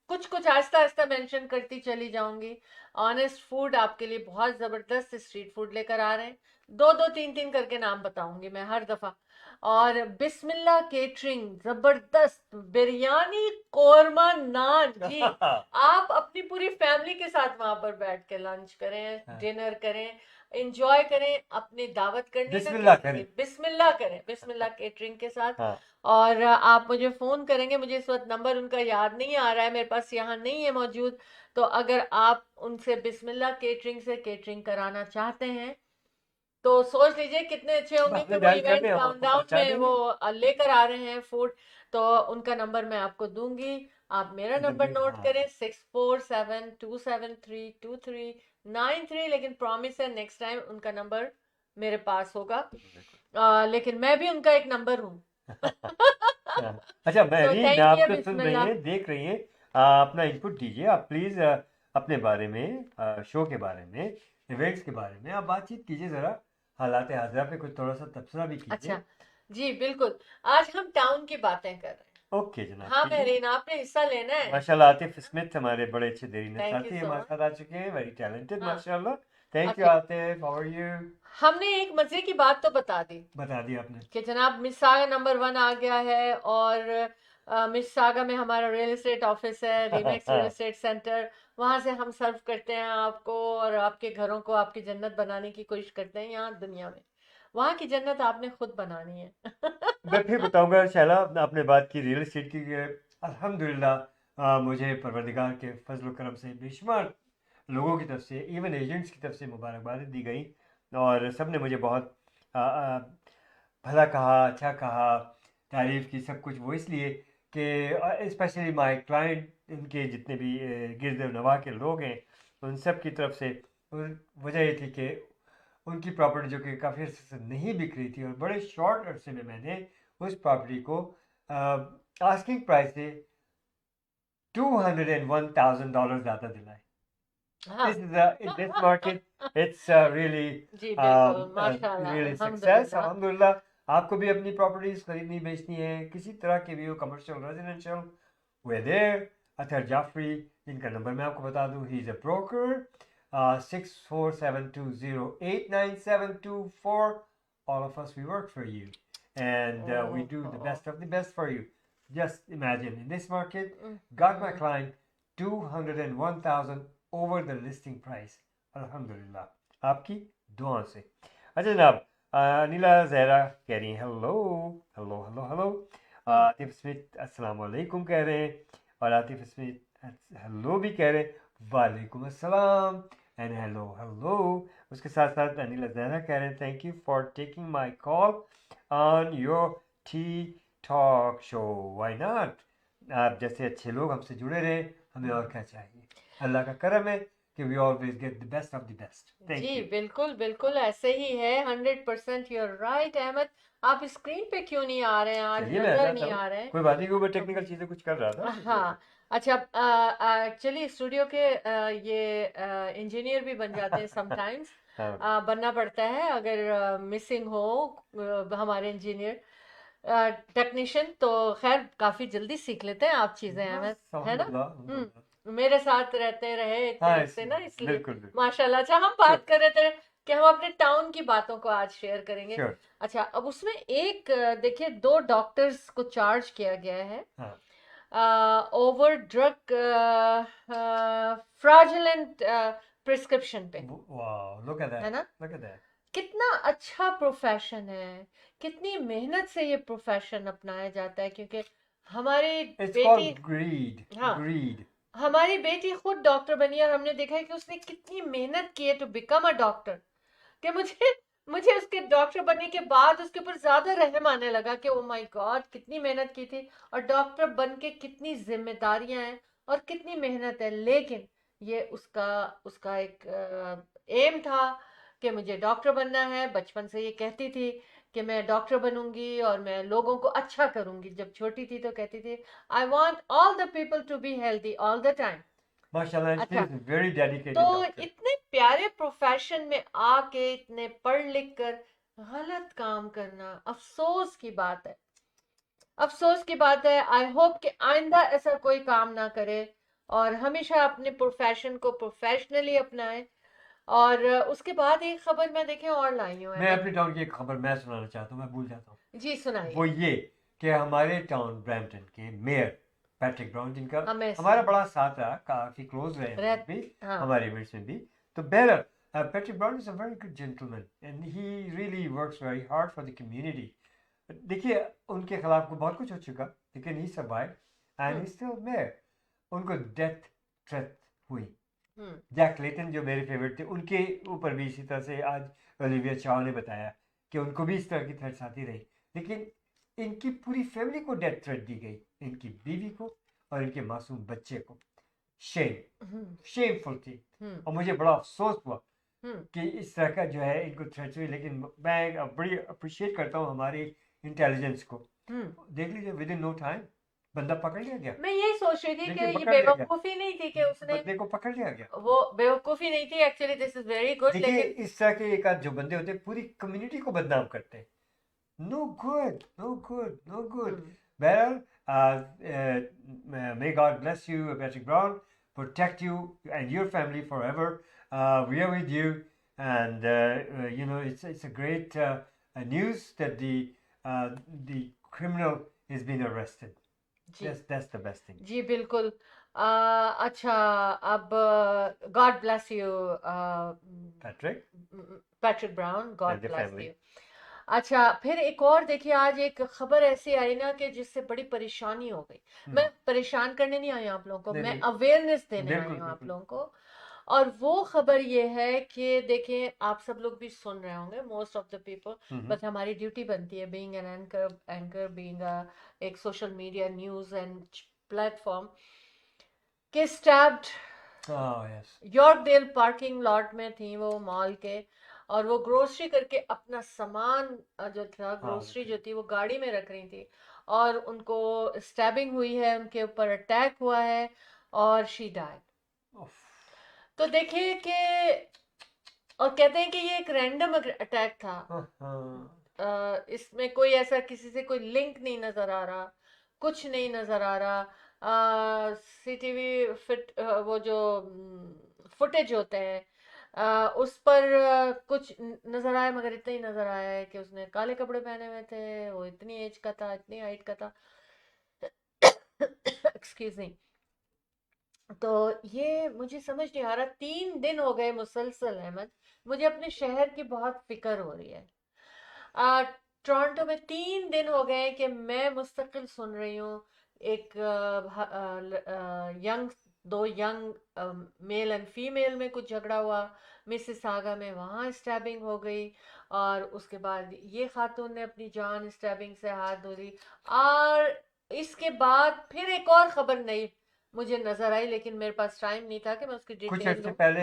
कुछ कुछ आहिस्ता आहिस्ता मेंशन करती चली जाऊंगी। ऑनेस्ट फूड आपके लिए बहुत ज़बरदस्त स्ट्रीट फूड लेकर आ रहे हैं, दो दो तीन तीन करके नाम बताऊंगी मैं हर दफ़ा। और बिस्मिल्लाह केटरिंग, ज़बरदस्त बिरयानी, कोरमा, नान जी। आप अपनी पूरी फैमिली के साथ वहां पर बैठ के लंच करें, हाँ। डिनर करें, इंजॉय करें, अपनी दावत करनी ना बिस्मिल्लाह किसी की, करें। बिस्मिल्लाह करें, बिस्मिल्लाह केटरिंग के साथ। हाँ, और आप मुझे फ़ोन करेंगे, मुझे इस वक्त नंबर उनका याद नहीं आ रहा है, मेरे पास यहाँ नहीं है मौजूद। तो अगर आप उनसे बिस्मिल्लाह केटरिंग से केटरिंग कराना चाहते हैं तो सोच लीजिए कितने अच्छे होंगे आपने कि वो डायल कर इवेंट दें, हम आपको काउंटडाउन पहुंचा में देंगे। वो लेकर आ रहे हैं फूड। तो उनका नंबर मैं आपको दूंगी, आप मेरा नंबर नोट हाँ, करें, 6472732393। लेकिन प्रॉमिस है नेक्स्ट टाइम उनका नंबर मेरे पास होगा, लेकिन मैं भी उनका एक नंबर हूँ। अच्छा तो महरीन, थैंक आप यू, तो सुन रही बिस्मिल्लाह। हैं, देख रही हैं, अपना इनपुट दीजिए आप प्लीज़। अपने बारे में, शो के बारे में, इवेंट्स के बारे में आप बातचीत कीजिए ज़रा, हालात हाज़िरा पे कुछ थोड़ा सा तबसरा भी कीजिए। अच्छा जी बिल्कुल। आज हम टाउन की बातें कर रहे हैं। ओके जनाब, हाँ कीजिए। महरीन, आपने हिस्सा लेना है। माशाल्लाह आतिफ स्मिथ हमारे बड़े अच्छे देरीन Thank साथी you so हमारे much. साथ आ चुके हैं, वेरी टैलेंटेड हाँ। माशाल्लाह। Thank you Okay. Atif, how are you? हमने एक मजे की बात तो बता दी बता दिया आपने। कि जनाब मिसागा नंबर 1 आ गया है, और मिसागा में हमारा रियल एस्टेट ऑफिस है, रीमेक्स रियल एस्टेट सेंटर। वहाँ से हम सर्व करते हैं आपको, और आपके घरों को आपकी जन्नत बनाने की कोशिश करते हैं यहाँ दुनिया में। वहाँ की जन्नत आपने खुद बनानी है। मैं फिर बताऊंगा शैला, आपने बात की रियल एस्टेट की, अल्हम्दुलिल्लाह मुझे परवरदिगार के फजल करम से बेशुमार लोगों की तरफ से, इवन एजेंट्स की तरफ से मुबारकबाद दी गई, और सब ने मुझे बहुत आ, आ, भला कहा, अच्छा कहा, तारीफ़ की, सब कुछ। वो इसलिए कि स्पेशली माय क्लाइंट, इनके जितने भी गिरद नवा के लोग हैं, उन सब की तरफ से वजह ये थी कि उनकी प्रॉपर्टी जो कि काफ़ी अर्से से नहीं बिक रही थी, और बड़े शॉर्ट अरसे में मैंने उस प्रॉपर्टी को आस्किंग प्राइस से $201,000 ज़्यादा दिलाए। हाँ in this market, it's really जी बिल्कुल, really माशाल्लाह, success. अल्हम्दुलिल्लाह। अल्हम्दुलिल्लाह। आपको भी अपनी प्रॉपर्टीज खरीदनी बेचनी है, किसी तरह की भी हो, commercial, residential, we're there. Athar Jafri, जिनका नंबर मैं आपको बता दूं, he is a broker. 647208972. All of us, we work for you, and we do the best of the best for you. Just imagine, in this market, got my client 201,000 over the listing price. अल्हम्दुलिल्लाह, आपकी दुआ से। अच्छा जनाब, अनिला ज़हरा कह रही हैं hello hello hello hello. Atif Smith अस्सलाम वालेकुम कह रहे हैं, और आतिफ स्मिथ हेलो भी कह रहे हैं, वालेकुम अस्सलाम एंड हेलो हेलो। उसके साथ साथ अनिला ज़हरा कह रहे हैं thank you for taking my call on your T talk show, why not. आप जैसे अच्छे लोग हमसे जुड़े रहे, हमें और क्या चाहिए। अल्लाह का करम है कि we always get the best of the best. Thank ji you. बिल्कुल बिल्कुल ऐसे ही है। 100% यूर राइट अहमद। आप स्क्रीन पे क्यों नहीं आ रहे हैं आज? चलिए मैं नजर आता नहीं हूँ, आ रहे हैं। कोई बात नहीं, वो टेक्निकल चीजें कुछ कर रहा था। हाँ अच्छा, एक्चुअली स्टूडियो के ये इंजीनियर भी बन जाते हैं समटाइम्स। हाँ, बनना पड़ता है अगर मिसिंग हो हमारे इंजीनियर टेक्नीशियन, तो खैर काफी जल्दी सीख लेते हैं आप चीजें अहमद, है ना? अल्हम्दुलिल्लाह। मेरे साथ रहते रहे इतने हाँ, अरसे ना, इसलिए बिल्कुल बिल्कुल। माशाल्लाह। अच्छा, हम बात कर रहे थे कि हम अपने टाउन की बातों को आज शेयर करेंगे। श्योर। अच्छा, अब उसमें एक देखिए 2 डॉक्टर्स को चार्ज किया गया है हाँ, ओवर ड्रग फ्रॉडुलेंट प्रिस्क्रिप्शन पे, वाह, look at है that, ना? look at that. कितना अच्छा प्रोफेशन है, कितनी मेहनत से ये प्रोफेशन अपनाया जाता है, क्योंकि हमारी It's बेटी, called greed. हाँ, Greed. हमारी बेटी खुद डॉक्टर बनी है, और हमने देखा है कि उसने कितनी मेहनत की है टू बिकम अ डॉक्टर, कि मुझे मुझे उसके डॉक्टर बनने के बाद उसके ऊपर ज्यादा रहम आने लगा कि ओ माय गॉड कितनी मेहनत की थी, और डॉक्टर बन के कितनी जिम्मेदारियां हैं और कितनी मेहनत है। लेकिन ये उसका उसका एक एम था कि मुझे डॉक्टर बनना है। बचपन से ये कहती थी कि मैं डॉक्टर बनूंगी और मैं लोगों को अच्छा करूंगी। जब छोटी थी तो कहती थी I want all the people to be healthy all the time. Mashallah, and she अच्छा, is a very dedicated तो doctor. इतने प्यारे प्रोफेशन में आके इतने पढ़ लिख कर गलत काम करना अफसोस की बात है, अफसोस की बात है। आई होप कि आइंदा ऐसा कोई काम ना करे, और हमेशा अपने प्रोफेशन को प्रोफेशनली अपनाए। और उसके बाद एक खबर मैं देखे और लाई हूँ मैं अहमद। अपने टाउन की एक खबर मैं सुनाना चाहता हूँ, मैं भूल जाता हूँ। जी सुनाइए। वो ये कि हमारे टाउन ब्रैम्पटन के मेयर पैट्रिक ब्राउन, जिनका हमें हमारा बड़ा साथ रहा, काफी क्लोज रहे हम भी, हाँ, हमारे इवेंट्स में भी। तो बहरहाल Patrick Brown is a very good gentleman and he really works very hard for the community. देखिए, उनके खिलाफ को बहुत कुछ हो चुका, लेकिन he survive and he still mayor. उनको डेथ थ्रेट हुई। जैक लेटन जो मेरे फेवरेट थे, उनके ऊपर भी इसी तरह से आज ओलिविया चाव ने बताया कि उनको भी इस तरह की थ्रेट्स आती रही, लेकिन इनकी पूरी फैमिली को डेथ थ्रेट दी गई, इनकी बीवी को और इनके मासूम बच्चे को। शेमफुल थी, और मुझे बड़ा अफसोस हुआ कि इस तरह का जो है इनको थ्रेट्स हुई। लेकिन मैं बड़ी अप्रिशिएट करता हूँ हमारी इंटेलिजेंस को। देख लीजिए, विद इन नो टाइम बंदा पकड़ लिया गया, मैं यही सोच रही थी कि देखिए ये पकड़ लिया गया, बेवकूफ़ी नहीं थी कि उसने, बंदे को पकड़ लिया गया। वो बेवकूफ़ी नहीं थी actually, this is very good, देखिए लेकिन इस तरह के एक आध जो बंदे होते हैं पूरी कम्युनिटी को बदनाम करते हैं। No good, no good, no good. Hmm, बहरहाल may God bless you, Patrick Brown, protect you and your family forever. We are with you, and you know it's a great news that the criminal is being arrested. Ji That's the best thing. जी बिल्कुल। अच्छा, अब God bless you Patrick Patrick brown, God and the bless family. You. अच्छा, फिर एक और देखिए, आज एक खबर ऐसी आई ना कि जिससे बड़ी परेशानी हो गई। मैं परेशान करने नहीं आई हूँ आप लोगों को, नहीं, मैं नहीं। अवेयरनेस देने आई बिल्कुल, हूँ आप बिल्कुल। लोगों को। और वो खबर ये है कि देखें, आप सब लोग भी सुन रहे होंगे, most of the people, but हमारी ड्यूटी बनती है बीइंग एन एंकर बीइंग एक social media news and platform, के stabbed Oh yes. Yorkdale parking lot में थी वो मॉल के, और वो ग्रोसरी करके अपना सामान जो था, ग्रोसरी जो थी वो गाड़ी में रख रही थी, और उनको स्टैबिंग हुई है, उनके ऊपर अटैक हुआ है, और शी डाइड। Oof. तो देखिए कि, और कहते हैं कि ये एक रैंडम अटैक था। इसमें कोई ऐसा किसी से कोई लिंक नहीं नजर आ रहा, कुछ नहीं नजर आ रहा। सीटीवी फिट वो जो फुटेज होते हैं, उस पर कुछ नजर आया, मगर इतना ही नजर आया है कि उसने काले कपड़े पहने हुए थे, वो इतनी एज का था, इतनी हाइट का था। Excuse me. तो ये मुझे समझ नहीं आ रहा, 3 दिन हो गए मुसलसल, अहमद, मुझे अपने शहर की बहुत फिक्र हो रही है। आ, टोरंटो में 3 दिन हो गए कि मैं मुस्तकिल सुन रही हूँ एक दो यंग मेल एंड फीमेल में कुछ झगड़ा हुआ, मिसिसागा में, वहाँ स्टैबिंग हो गई, और उसके बाद ये खातून ने अपनी जान स्टैबिंग से हाथ धो ली, और इसके बाद फिर एक और खबर नहीं मुझे नजर आई, लेकिन मेरे पास टाइम नहीं था कि मैं उसकी कुछ डिटेल अर्से लूं पहले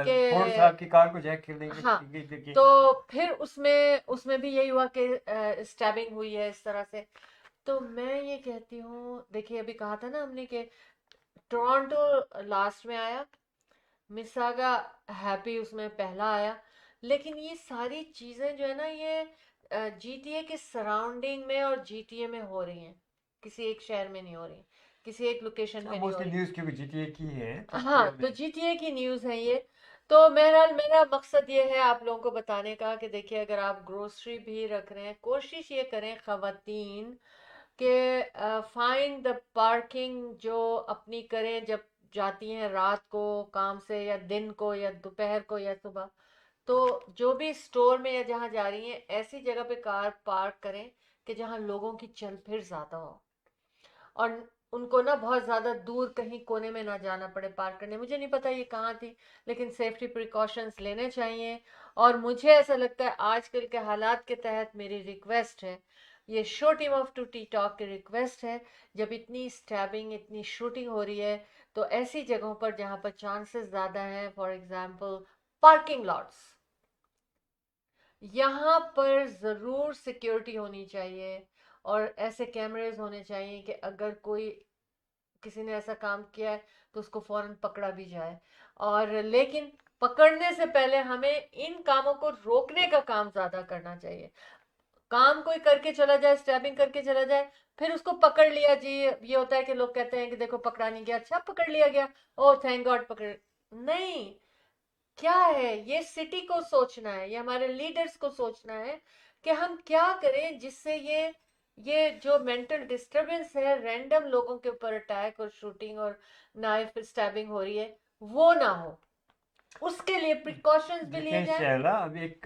कि, फोर्ड साहब की कार को जैक करने की हाँ, देखिए। तो फिर उसमें उसमें भी यही हुआ कि स्टैबिंग हुई है इस तरह से। तो मैं ये कहती हूँ, देखिए अभी कहा था ना हमने कि टोरंटो लास्ट में आया, मिसागा हैप्पी उसमें पहला आया, लेकिन ये सारी चीज़ें जो है ना, ये जीटीए के सराउंडिंग में और जीटीए में हो रही हैं, किसी एक शहर में नहीं हो रही, किसी एक लोकेशन में नहीं हो मोस्टली रही। न्यूज़ क्योंकि जीटीए की है तो हाँ, इसलिए तो हमें जीटीए की न्यूज़ है ये। तो बहरहाल मेरा मकसद ये है आप लोगों को बताने का कि देखिए, अगर आप ग्रोसरी भी रख रहे हैं, कोशिश ये करें ख़वातीन कि फाइंड द पार्किंग जो अपनी करें जब जाती हैं रात को काम से, या दिन को, या दोपहर को, या सुबह। तो जो भी स्टोर में या जहाँ जा रही हैं, ऐसी जगह पे कार पार्क करें कि जहाँ लोगों की चल फिर ज़्यादा हो, और उनको ना बहुत ज़्यादा दूर कहीं कोने में ना जाना पड़े पार्क करने। मुझे नहीं पता ये कहाँ थी, लेकिन सेफ्टी प्रिकॉशंस लेने चाहिए। और मुझे ऐसा लगता है आजकल के हालात के तहत मेरी रिक्वेस्ट है, ये show team of two tea talk की रिक्वेस्ट है, जब इतनी स्टैबिंग, इतनी शूटिंग हो रही है, तो ऐसी जगहों पर जहाँ पर चांसेस ज़्यादा हैं, फॉर एग्जांपल पार्किंग लॉट्स, यहाँ पर ज़रूर सिक्योरिटी होनी चाहिए, और ऐसे कैमरेज होने चाहिए कि अगर कोई किसी ने ऐसा काम किया है तो उसको फौरन पकड़ा भी जाए। और लेकिन पकड़ने से पहले हमें इन कामों को रोकने का काम ज़्यादा करना चाहिए। काम कोई करके चला जाए, स्टैबिंग करके चला जाए, फिर उसको पकड़ लिया जी, ये होता है कि लोग कहते हैं कि देखो पकड़ा नहीं गया, अच्छा पकड़ लिया गया, ओह थैंक गॉड पकड़ नहीं। क्या है, ये सिटी को सोचना है, ये हमारे लीडर्स को सोचना है कि हम क्या करें जिससे ये जो मेंटल डिस्टरबेंस है, रैंडम लोगों के ऊपर अटैक और शूटिंग और नाइफ स्टैबिंग हो रही है, वो ना हो, उसके लिए प्रिकॉशंस भी लिए देखिए जाए। शैला,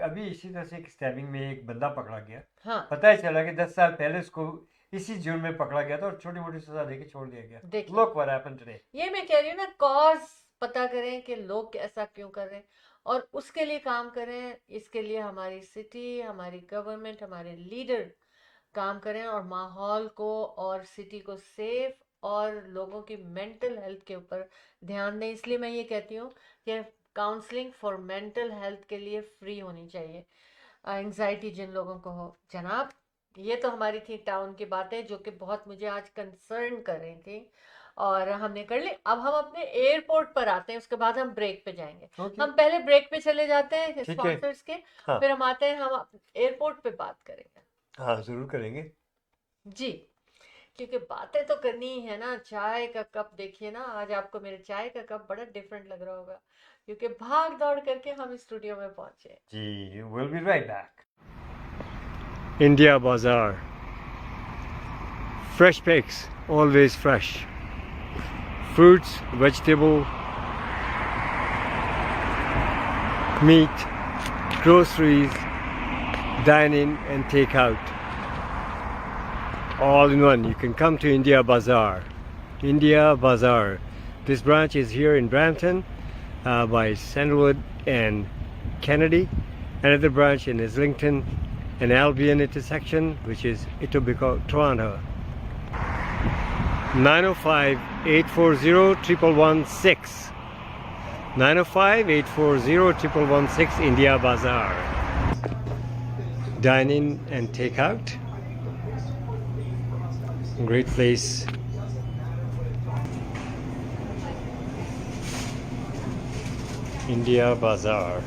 अभी इसी तरह से एक स्टैबिंग में एक बंदा पकड़ा गया। हाँ, पता ही चला कि 10 साल पहले उसको इसी जुर्म में पकड़ा गया था और छोटी मोटी सजा देके छोड़ दिया गया। देखिए Look what happened today. ये मैं कह रही हूँ ना, कॉज पता करें कि लोग ऐसा क्यों कर रहे हैं, और उसके लिए काम करें। इसके लिए हमारी सिटी, हमारी गवर्नमेंट, हमारे लीडर काम करें, और माहौल को और सिटी को सेफ और लोगों की मेंटल हेल्थ के ऊपर ध्यान दें। इसलिए मैं ये कहती हूँ कि काउंसलिंग फॉर मेंटल हेल्थ के लिए फ्री होनी चाहिए, एंजाइटी जिन लोगों को हो। जनाब, ये तो हमारी थी टाउन की बातें जो कि बहुत मुझे आज कंसर्न कर रही थी, और हमने कर ली। अब हम अपने एयरपोर्ट पर आते हैं, उसके बाद हम ब्रेक पे जाएंगे। ओके, हम पहले ब्रेक पे चले जाते हैं ठीक है। स्पॉन्सर्स के, हाँ फिर हम आते हैं, हम एयरपोर्ट पे बात करेंगे। हाँ, ज़रूर करेंगे। जी, क्योंकि बातें तो करनी ही है ना। चाय का कप देखिए ना, आज आपको मेरे चाय का कप बड़ा डिफरेंट लग रहा होगा, क्योंकि भाग दौड़ करके हम स्टूडियो में पहुंचे। जी, we'll be right back. India Bazaar. Fresh pigs, always fresh. Fruits, vegetable, meat, groceries, dine in and take out. All in one. You can come to India Bazaar. India Bazaar. This branch is here in Brampton by Sandalwood and Kennedy. Another branch in Islington and Albion intersection, which is Etobicoke, Toronto. 905-840-1116. 905-840-1116 India Bazaar. Dine in and take out. Great place. India Bazaar.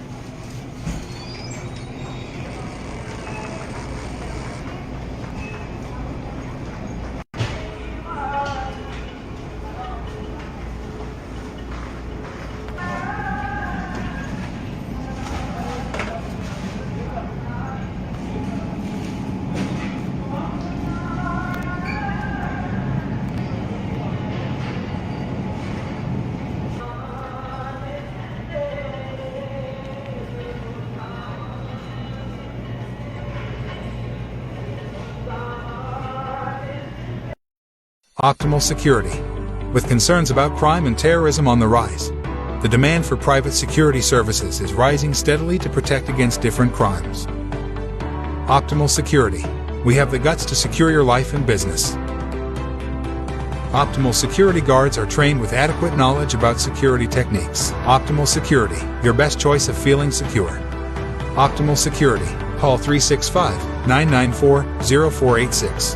Optimal security. With concerns about crime and terrorism on the rise, the demand for private security services is rising steadily to protect against different crimes. Optimal security. We have the guts to secure your life and business. Optimal security guards are trained with adequate knowledge about security techniques. Optimal security, your best choice of feeling secure. Optimal security. Call 365-994-0486.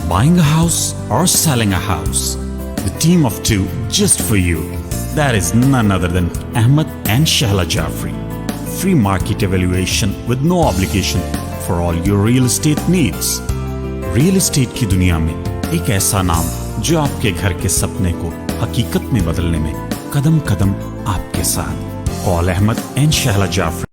Buying a house or selling a house? The team of two just for you. That is none other than Ahmed and Shahla Jafri. Free market evaluation with no obligation for all your real estate needs. Real estate की दुनिया में एक ऐसा नाम जो आपके घर के सपने को हकीकत में बदलने में कदम कदम आपके साथ. Call Ahmed and Shahla Jafri.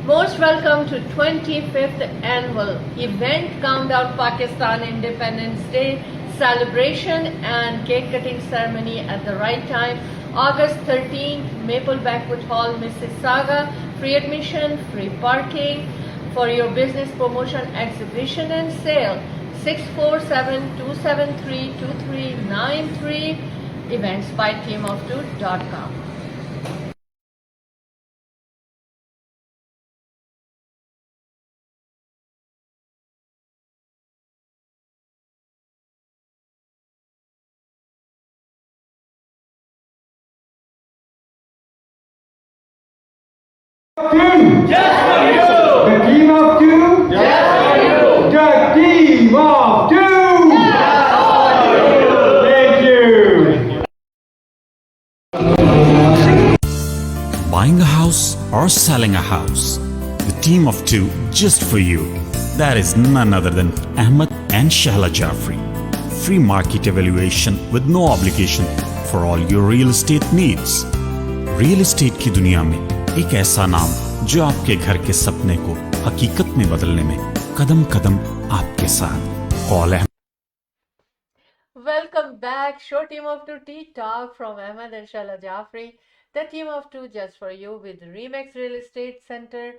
Most welcome to 25th annual event Countdown Pakistan Independence Day celebration and cake cutting ceremony at the right time. August 13th, Maple Banquet Hall, Mississauga. Free admission, free parking for your business promotion, exhibition and sale. 647-273-2393. Events by teamof2.com. The team of two? Yes for you! The team of two? Yes for you! Thank you! Buying a house or selling a house? The team of two just for you. That is none other than Ahmed and Shahla Jafri. Free market evaluation with no obligation for all your real estate needs. Real estate की दुनिया में एक ऐसा नाम जो आपके घर के सपने को हकीकत में बदलने में कदम कदम आपके साथ. Call Ahmed. Welcome back, show team of two tea talk from Ahmed and Shahla Jafri, the team of two just for you with Remax Real Estate Center,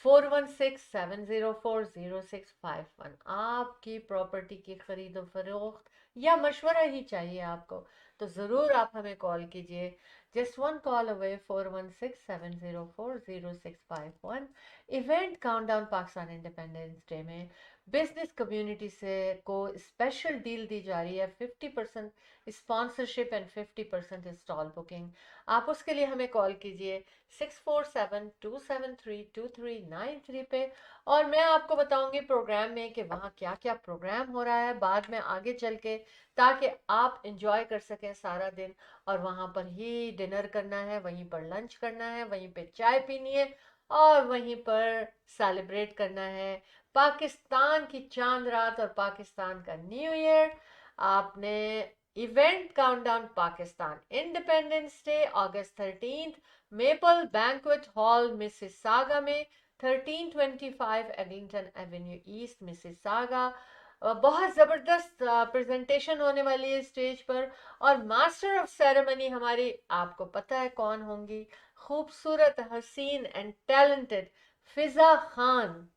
4167040651। आपकी प्रॉपर्टी की खरीदो फरोख्त या मशवरा ही चाहिए आपको, तो ज़रूर आप हमें कॉल कीजिए। Just one call away, 4167040651। Event countdown Pakistan independence day में बिजनेस कम्युनिटी से को स्पेशल डील दी जा रही है, 50% स्पॉन्सरशिप एंड 50% स्टॉल बुकिंग। आप उसके लिए हमें कॉल कीजिए 6472732393 पे, और मैं आपको बताऊंगी प्रोग्राम में कि वहाँ क्या क्या प्रोग्राम हो रहा है बाद में आगे चल के, ताकि आप इंजॉय कर सकें सारा दिन। और वहाँ पर ही डिनर करना है, वहीं पर लंच करना है, वहीं पे चाय पीनी है, और वहीं पर सेलिब्रेट करना है पाकिस्तान की चांद रात और पाकिस्तान का न्यू ईयर। आपने event countdown Pakistan independence day August 13, maple banquet hall Mississauga में, 1325 एग्लिंगटन एवेन्यू ईस्ट मिसिसागा। बहुत ज़बरदस्त प्रेजेंटेशन होने वाली है स्टेज पर, और मास्टर ऑफ सेरेमनी हमारी, आपको पता है कौन होंगी, खूबसूरत, हसीन एंड टैलेंटेड फिजा खान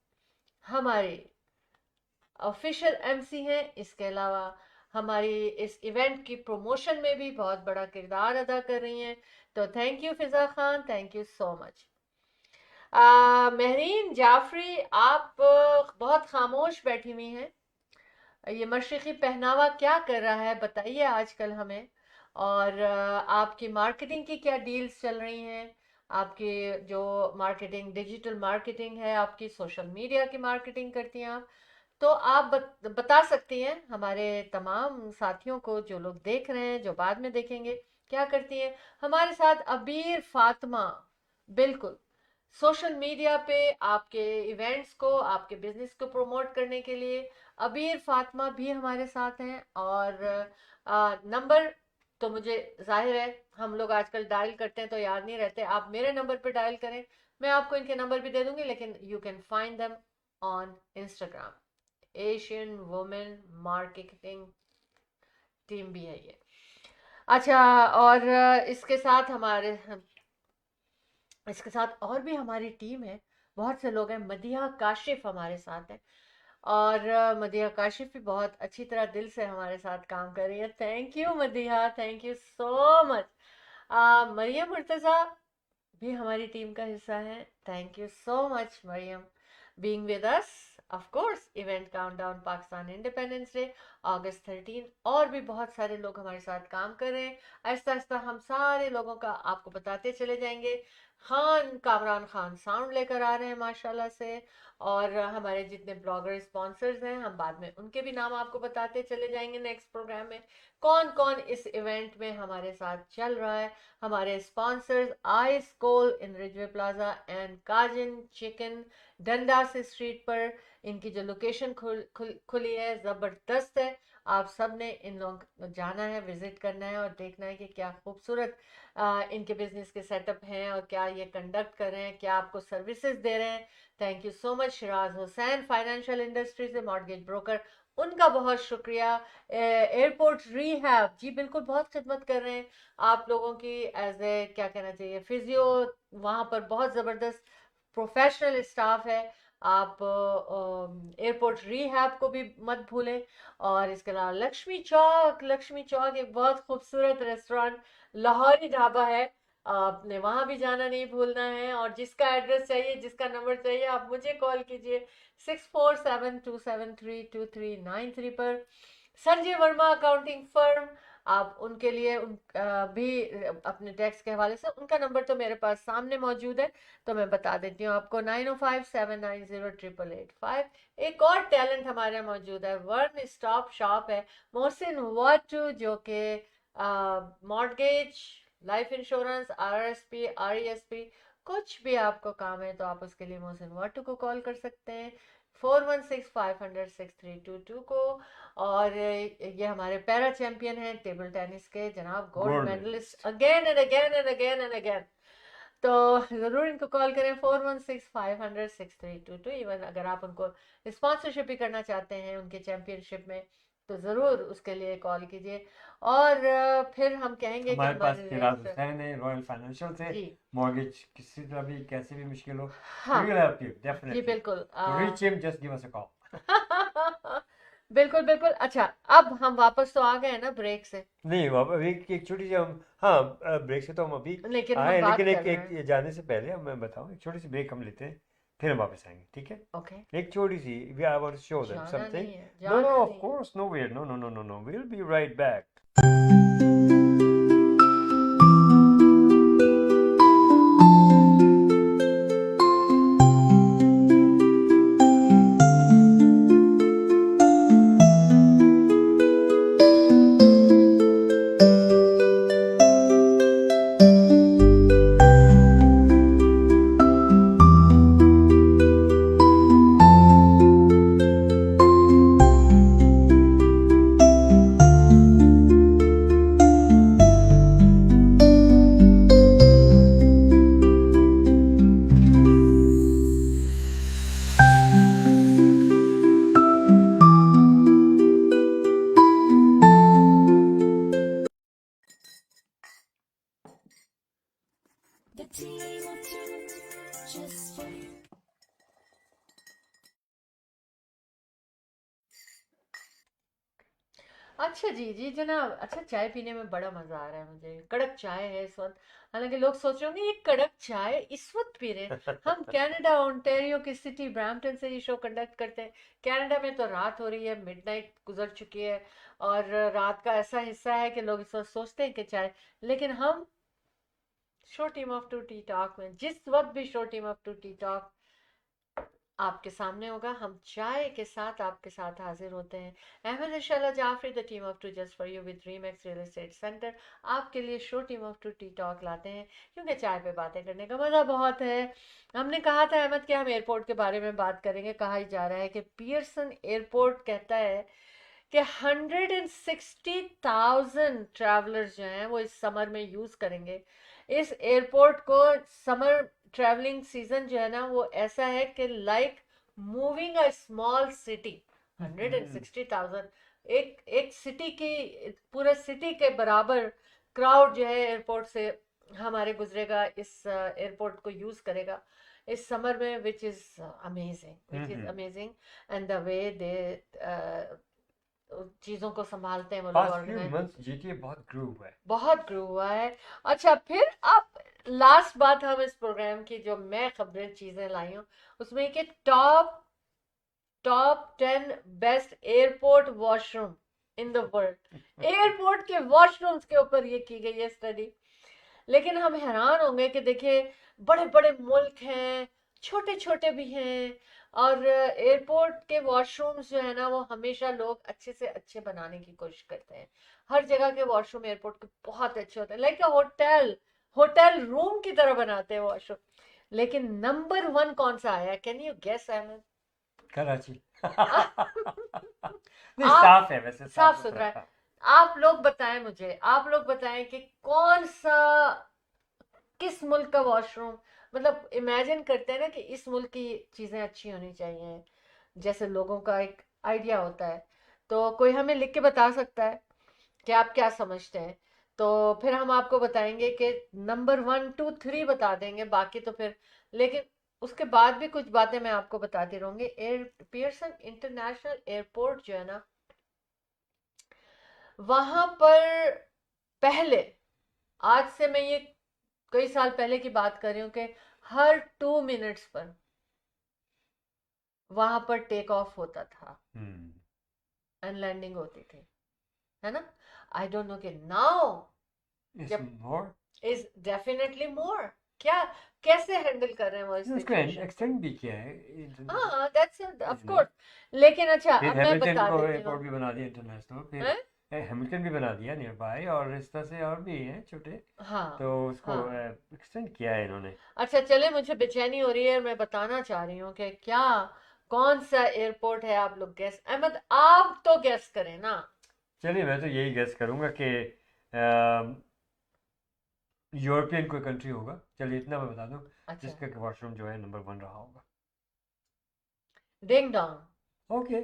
हमारी ऑफिशियल एमसी हैं। इसके अलावा हमारी इस इवेंट की प्रमोशन में भी बहुत बड़ा किरदार अदा कर रही हैं। तो thank you Fiza Khan, thank you so much. Mahreen Jafri, आप बहुत खामोश बैठी हुई हैं, ये मशरक़ी पहनावा क्या कर रहा है बताइए आजकल हमें। और आपकी मार्केटिंग की क्या डील्स चल रही हैं, आपकी जो मार्केटिंग, डिजिटल मार्केटिंग है, आपकी सोशल मीडिया की मार्केटिंग करती हैं आप, तो आप बता सकती हैं हमारे तमाम साथियों को, जो लोग देख रहे हैं, जो बाद में देखेंगे, क्या करती हैं। हमारे साथ अबीर फातिमा, बिल्कुल सोशल मीडिया पे आपके इवेंट्स को, आपके बिजनेस को प्रमोट करने के लिए अबीर फातिमा भी हमारे साथ हैं। और नंबर तो मुझे जाहिर है हम लोग आजकल डायल करते हैं तो याद नहीं रहते, आप मेरे नंबर पर डायल करें, मैं आपको इनके नंबर भी दे दूंगी, लेकिन you can find them on Instagram, Asian women marketing team भी है ये। अच्छा, और इसके साथ और भी हमारी टीम है, बहुत से लोग हैं। मदिहा काशिफ हमारे साथ है, और मदिहा काशिफ भी बहुत अच्छी तरह दिल से हमारे साथ काम कर रही है। Thank you Madiha, thank you so much. Maryam Murtaza भी हमारी टीम का हिस्सा है, thank you so much Maryam being with us. Of course event countdown Pakistan independence day August 13, और भी बहुत सारे लोग हमारे साथ काम कर रहे हैं। आहिस्ता आहिस्ता हम सारे लोगों का आपको बताते चले जाएंगे। कामरान खान साउंड लेकर आ रहे हैं माशाल्लाह से, और हमारे जितने ब्लॉगर स्पॉन्सर्स हैं, हम बाद में उनके भी नाम आपको बताते चले जाएंगे नेक्स्ट प्रोग्राम में, कौन कौन इस इवेंट में हमारे साथ चल रहा है। हमारे sponsors ice cold in Ridgeway Plaza and Cajun chicken Dundas Street पर, इनकी जो लोकेशन खुली है ज़बरदस्त है। आप सब ने इन लोग जाना है, विजिट करना है, और देखना है कि क्या खूबसूरत इनके बिजनेस के सेटअप हैं, और क्या ये कंडक्ट कर रहे हैं, क्या आपको सर्विसेज दे रहे हैं। Thank you so much Siraj Hussain financial industry से मॉर्गेज ब्रोकर, उनका बहुत शुक्रिया। एयरपोर्ट रीहैब जी बिल्कुल बहुत खिदमत कर रहे हैं आप लोगों की, एज ए क्या कहना चाहिए, फिजियो, वहाँ पर बहुत ज़बरदस्त प्रोफेशनल स्टाफ है। आप एयरपोर्ट रीहैब को भी मत भूलें। और इसके अलावा लक्ष्मी चौक एक बहुत खूबसूरत रेस्टोरेंट लाहौरी ढाबा है, आपने वहां भी जाना नहीं भूलना है। और जिसका एड्रेस चाहिए, जिसका नंबर चाहिए, आप मुझे कॉल कीजिए 6472732393 पर। संजय वर्मा अकाउंटिंग फर्म, आप उनके लिए भी अपने टैक्स के हवाले से, उनका नंबर तो मेरे पास सामने मौजूद है, तो मैं बता देती हूँ आपको, 9057908885। एक और टैलेंट हमारे यहाँ मौजूद है, वन स्टॉप शॉप है, मोहसिन वाटू, जो कि mortgage, life insurance, RSP, RESP, कुछ भी आपको काम है तो आप उसके लिए मोहसिन वाटू को कॉल कर सकते हैं, 4165006322 को। और ये हमारे पैरा चैंपियन हैं टेबल टेनिस के, जनाब gold medalist again and again and again and again. तो ज़रूर इनको कॉल करें 4165006322। इवन अगर आप उनको स्पॉन्सरशिप भी करना चाहते हैं उनके चैंपियनशिप में, तो ज़रूर उसके लिए कॉल कीजिए। और फिर हम कहेंगे कि हमारे पास हमारे फिराज रेट हुसैन है रॉयल फाइनेंशियल से, जी मॉर्गेज किसी तरह भी कैसे भी मुश्किल हो, हाँ we will help you ji definitely. बिल्कुल To reach him, just give us a call. बिल्कुल बिल्कुल। अच्छा, अब हम वापस तो आ गए हैं ना ब्रेक से, नहीं अब अभी एक छोटी सी हम, हाँ ब्रेक से तो हम अभी लेकिन हम आए, बात लेकिन कर रहे हैं। एक जाने से पहले अब मैं बताऊं, एक छोटी सी ब्रेक हम लेते हैं, फिर हम वापस आएंगे, ठीक है? ओके, एक छोटी सी, we I want to show them जाना something. नहीं है, No, जाना no, of नहीं है। course, nowhere. No, no, no, no, no. We'll be right back. The team of two, just for you. अच्छा जी जी जनाब, अच्छा चाय पीने में बड़ा मजा आ रहा है मुझे। कड़क चाय है इस वक्त। हालांकि लोग सोच रहे होंगे ये कड़क चाय इस वक्त पी रहे हैं। हम कनाडा ओंटारियो की सिटी ब्रैम्पटन से ये शो कंडक्ट करते हैं। कनाडा में तो रात हो रही है, मिडनाइट गुजर चुकी है, और रात का ऐसा हिस्सा है कि लोग इस वक्त सोचते हैं कि चाय, लेकिन हम show team of two tea talk में जिस वक्त भी show team of two tea talk आपके सामने होगा, हम चाय के साथ आपके साथ हाजिर होते हैं। Ahmad Inshallah Jafri the team of two just for you with remax real estate centre आपके लिए show team of two tea talk लाते हैं, क्योंकि चाय पे बातें करने का मज़ा बहुत है। हमने कहा था अहमद कि हम एयरपोर्ट के बारे में बात करेंगे। कहा ही जा रहा है कि पियर्सन एयरपोर्ट कहता है कि 160,000 ट्रैवलर्स जो हैं वो इस समर में यूज़ करेंगे इस एयरपोर्ट को। समर ट्रैवलिंग सीजन जो है ना वो ऐसा है कि like moving a small city. 160,000 एक एक सिटी की, पूरे सिटी के बराबर क्राउड जो है एयरपोर्ट से हमारे गुजरेगा, इस एयरपोर्ट को यूज़ करेगा इस समर में, which is amazing and the way they चीज़ों को संभालते हैं वो लोग। Past few organise months GTA बहुत ग्रो हुआ है। बहुत ग्रो हुआ है। अच्छा, फिर आप लास्ट बात हम इस प्रोग्राम की जो मैं खबरें चीज़ें लाई हूँ उसमें कि top 10 best airport washroom in the world. Airport के वॉशरूम्स के ऊपर ये की गई है स्टडी। लेकिन हम हैरान होंगे कि देखिए बड़े बड़े मुल्क हैं, छोटे छोटे भी हैं, और एयरपोर्ट के वॉशरूम्स जो है ना वो हमेशा लोग अच्छे से अच्छे बनाने की कोशिश करते हैं। हर जगह के वॉशरूम एयरपोर्ट के बहुत अच्छे होते हैं, लाइक अ होटल रूम की तरह बनाते हैं वॉशरूम। लेकिन नंबर 1 कौन सा आया, can you guess Ahmed? Karachi. नहीं आप साफ है वैसे, साफ सुथरा है। आप लोग बताएं मुझे, आप लोग बताएं कि कौन सा, किस मुल्क का वॉशरूम, मतलब इमेजिन करते हैं ना कि इस मुल्क की चीज़ें अच्छी होनी चाहिए, जैसे लोगों का एक आइडिया होता है। तो कोई हमें लिख के बता सकता है कि आप क्या समझते हैं? तो फिर हम आपको बताएंगे कि नंबर 1 2 3 बता देंगे, बाकी तो फिर, लेकिन उसके बाद भी कुछ बातें मैं आपको बताती रहूंगी। पियर्सन इंटरनेशनल एयरपोर्ट जो है ना, वहां पर पहले, आज से मैं ये कई साल पहले की बात कर रही हूँ कि हर 2 मिनट्स पर वहां पर टेक ऑफ होता था एंड लैंडिंग होती थी, है ना? आई डोंट नो कि now It's more. Is definitely more. क्या, कैसे हैंडल कर रहे हैं वो इस उसको सिचुएशन? एक्सटेंड भी किया है हाँ, दैट्स ऑफ इसने। कोर्स। लेकिन अच्छा, फिर अब मैं हैमिल्टन बता को देती एयरपोर्ट हूँ। भी बना दिया इंटरनेशनल, फिर हैं? हैमिल्टन भी बना दिया नियर बाय, और इस तरह से और भी हैं छोटे, हाँ तो उसको हाँ। एक्सटेंड किया है इन्होंने। अच्छा चले, मुझे बेचैनी हो रही है, मैं बताना चाह रही हूँ कि क्या, कौन सा एयरपोर्ट है, आप लोग गेस, अहमद आप तो गेस करें ना। चलिए मैं तो यही गेस करूंगा कि यूरोपियन कोई कंट्री होगा, चलिए इतना मैं बता दूं, अच्छा, जिसका वॉशरूम जो है नंबर 1 रहा होगा। Ding dong. Okay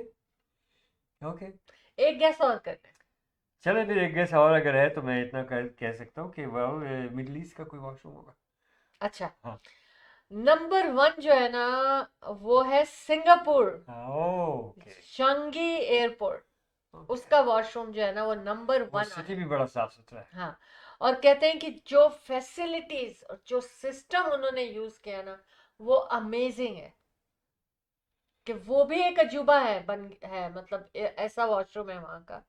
okay. एक गैस और कर लें। चले फिर एक गैस और अगर है तो मैं इतना कह सकता हूँ कि वह मिडिल ईस्ट का कोई वॉशरूम होगा। अच्छा, हाँ। नंबर 1 जो है ना वो है सिंगापुर ओके। शंगी एयरपोर्ट, उसका वॉशरूम जो है ना वो नंबर वो 1 सिटी भी बड़ा साफ सुथरा है। हाँ, और कहते हैं कि जो फैसिलिटीज और जो सिस्टम उन्होंने यूज किया ना वो अमेजिंग है, कि वो भी एक अजूबा है मतलब ऐसा वॉशरूम है वहाँ का।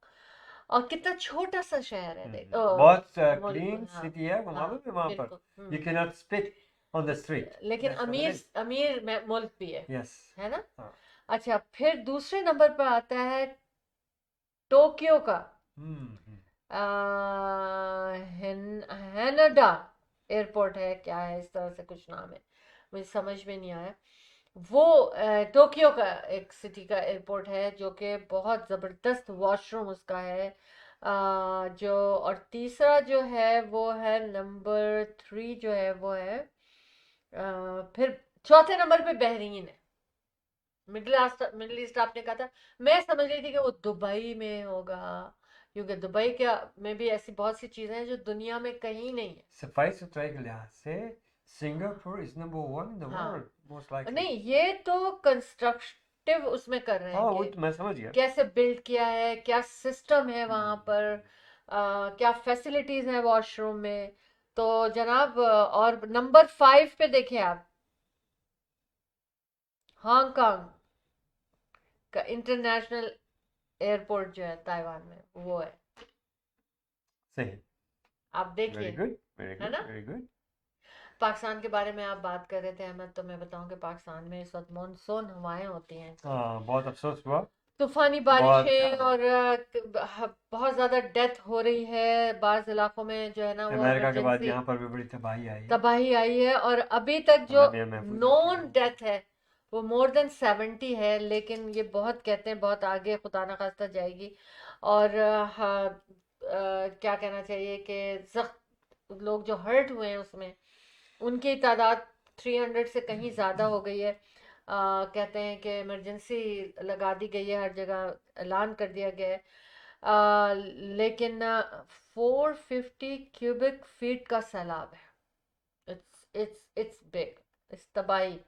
और कितना छोटा सा शहर है देख बहुत मुल्क, क्लीन हाँ सिटी है वो, हाँ मालूम है वहाँ पर बिल्कुल। You can not spit on the street. लेकिन अमीर मुल्क भी है यस। है ना। हाँ। अच्छा, फिर दूसरे नंबर पर आता है टोक्यो का हम्म। हैनाडा एयरपोर्ट है, क्या है इस तरह से कुछ नाम है, मुझे समझ में नहीं आया। वो टोक्यो का एक सिटी का एयरपोर्ट है जो कि बहुत ज़बरदस्त वॉशरूम उसका है। जो और तीसरा जो है वो है नंबर 3 जो है वो है फिर चौथे नंबर पे बहरीन है। मिडिल ईस्ट आपने कहा था, मैं समझ रही थी कि वो दुबई में होगा, क्योंकि दुबई क्या में भी ऐसी बहुत सी चीजें हैं जो दुनिया में कहीं नहीं है। सफाई सुथराई के लिहाज से Singapore is number 1 in the हाँ, वर्ल्ड मोस्ट लाइकली। नहीं ये तो कंस्ट्रक्टिव उसमें कर रहे हाँ हैं वो कि तो मैं समझ गया। कैसे बिल्ड किया है, क्या सिस्टम है वहां पर, क्या फैसिलिटीज है वॉशरूम में। तो जनाब और नंबर 5 पे देखिए आप, हांगकांग का इंटरनेशनल एयरपोर्ट जो है ताइवान में वो है। सही। आप वेरी देखिए, गुड वेरी है गुड ना। Very good. पाकिस्तान के बारे में आप बात कर रहे थे अहमद, तो मैं बताऊं कि पाकिस्तान में इस वक्त मानसून हवाएं होती हैं, हाँ बहुत अफसोस हुआ। तूफानी बहुत बारिशें, और बहुत ज्यादा डेथ हो रही है बाज़ इलाकों में जो है ना वो अमेरिका के बाद इमरजेंसी यहाँ पर भी बड़ी तबाही आई है। तबाही आई है। और अभी तक जो अल्लाह मियां महफूज नोन रखे। डेथ है वो मोर देन 70 है, लेकिन ये बहुत कहते हैं बहुत आगे खुदा न खास्ता जाएगी। और क्या कहना चाहिए कि लोग जो हर्ट हुए हैं उसमें उनकी तादाद 300 से कहीं ज़्यादा हो गई है। कहते हैं कि इमरजेंसी लगा दी गई है, हर जगह ऐलान कर दिया गया है। लेकिन 450 क्यूबिक फीट का सैलाब है। इट्स बिग, इट्स तबाही।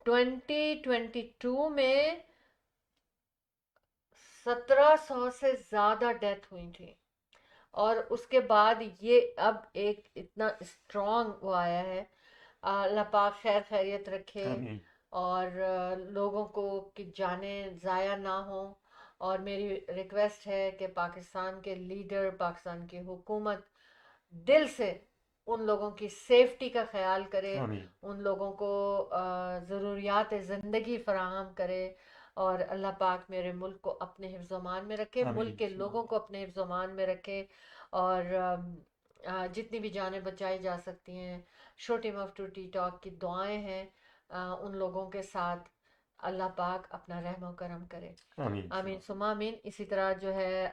2022 में 1700 से ज़्यादा डेथ हुई थी, और उसके बाद ये अब एक इतना स्ट्रॉन्ग वो आया है। अल्लाह पाक खैर खैरियत रखे, आमीन। और लोगों को कि जानें ज़ाया ना हो। और मेरी रिक्वेस्ट है कि पाकिस्तान के लीडर, पाकिस्तान की हुकूमत दिल से उन लोगों की सेफ्टी का ख्याल करे, आमीन। उन लोगों को ज़रूरियात ज़िंदगी फराहम करे। और अल्लाह पाक मेरे मुल्क को अपने हिफ्ज़ अमान में रखे, आमीन। मुल्क के लोगों को अपने हिफ्ज़ अमान में रखे। और जितनी भी जानें बचाई जा सकती हैं, show team of two tea talk की दुआएं हैं उन लोगों के साथ। अल्लाह पाक अपना रहम करम करे, आमीन। आमीन सुमा आमीन। इसी तरह जो है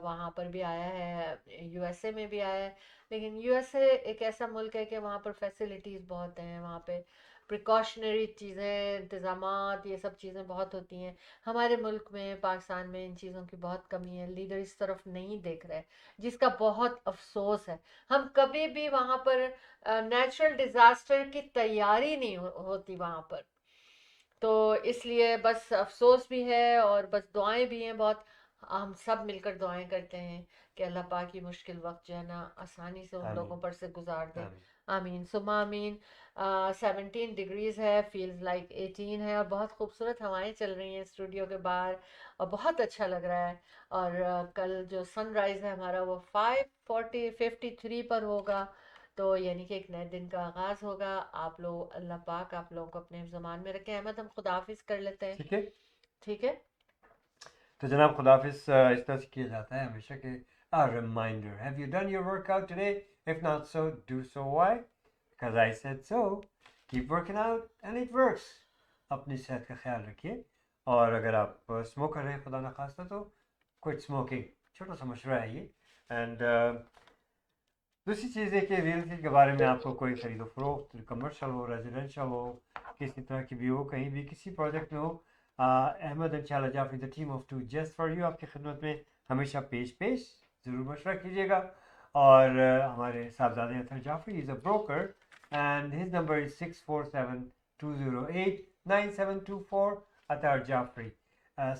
वहाँ पर भी आया है, यूएसए में भी आया है। लेकिन यूएसए एक ऐसा मुल्क है कि वहाँ पर फैसिलिटीज़ बहुत हैं, वहाँ पे प्रिकॉशनरी चीज़ें, इंतज़ामात, ये सब चीज़ें बहुत होती हैं। हमारे मुल्क में, पाकिस्तान में इन चीज़ों की बहुत कमी है, लीडर इस तरफ नहीं देख रहे, जिसका बहुत अफसोस है। हम कभी भी वहाँ पर नेचुरल डिज़ास्टर की तैयारी नहीं होती वहाँ पर, तो इसलिए बस अफसोस भी है और बस दुआएं भी हैं बहुत। हम सब मिलकर दुआएं करते हैं कि अल्लाह पाक की मुश्किल वक्त जो है ना आसानी से उन आमीन। लोगों पर से गुजार दे, आमीन। आमीन सुमा आमीन। 17 डिग्रीज है, फील्स लाइक 18 है, और बहुत खूबसूरत हवाएं चल रही हैं स्टूडियो के बाहर, और बहुत अच्छा लग रहा है। और कल जो सनराइज है हमारा वो 5:53 पर होगा, तो यानी कि एक नए दिन का आगाज होगा। आप लोग, अल्लाह पाक आप लोगों को अपने ज़मान में रखें। अहमद, हम खुदाफिज कर लेते हैं, ठीक है। ठीक है। तो जनाब खुदाफिज इस तरह से किया जाता है हमेशा कि a reminder, have you done your workout today? If not so, do so. Why? Because I said so. Keep working out and it works. अपनी सेहत का ख्याल रखिए, और अगर आप स्मोकर हैं खुदा न खास्ता तो क्विट स्मोकिंग, छोटा सा मशवरा है ये। एंड दूसरी चीज़ है कि रियल एस्टेट के बारे में आपको कोई खरीदो फरोख्त, कमर्शियल हो, रेजिडेंशियल हो, किसी तरह की भी हो, कहीं भी किसी प्रोजेक्ट में हो, Ahmed and Shala Jafri the team of two just for you आपकी खिदमत में हमेशा पेश ज़रूर मशवरा कीजिएगा। और हमारे साहबजादे Athar Jafri is a broker and his number is 6472089724 Athar Jafri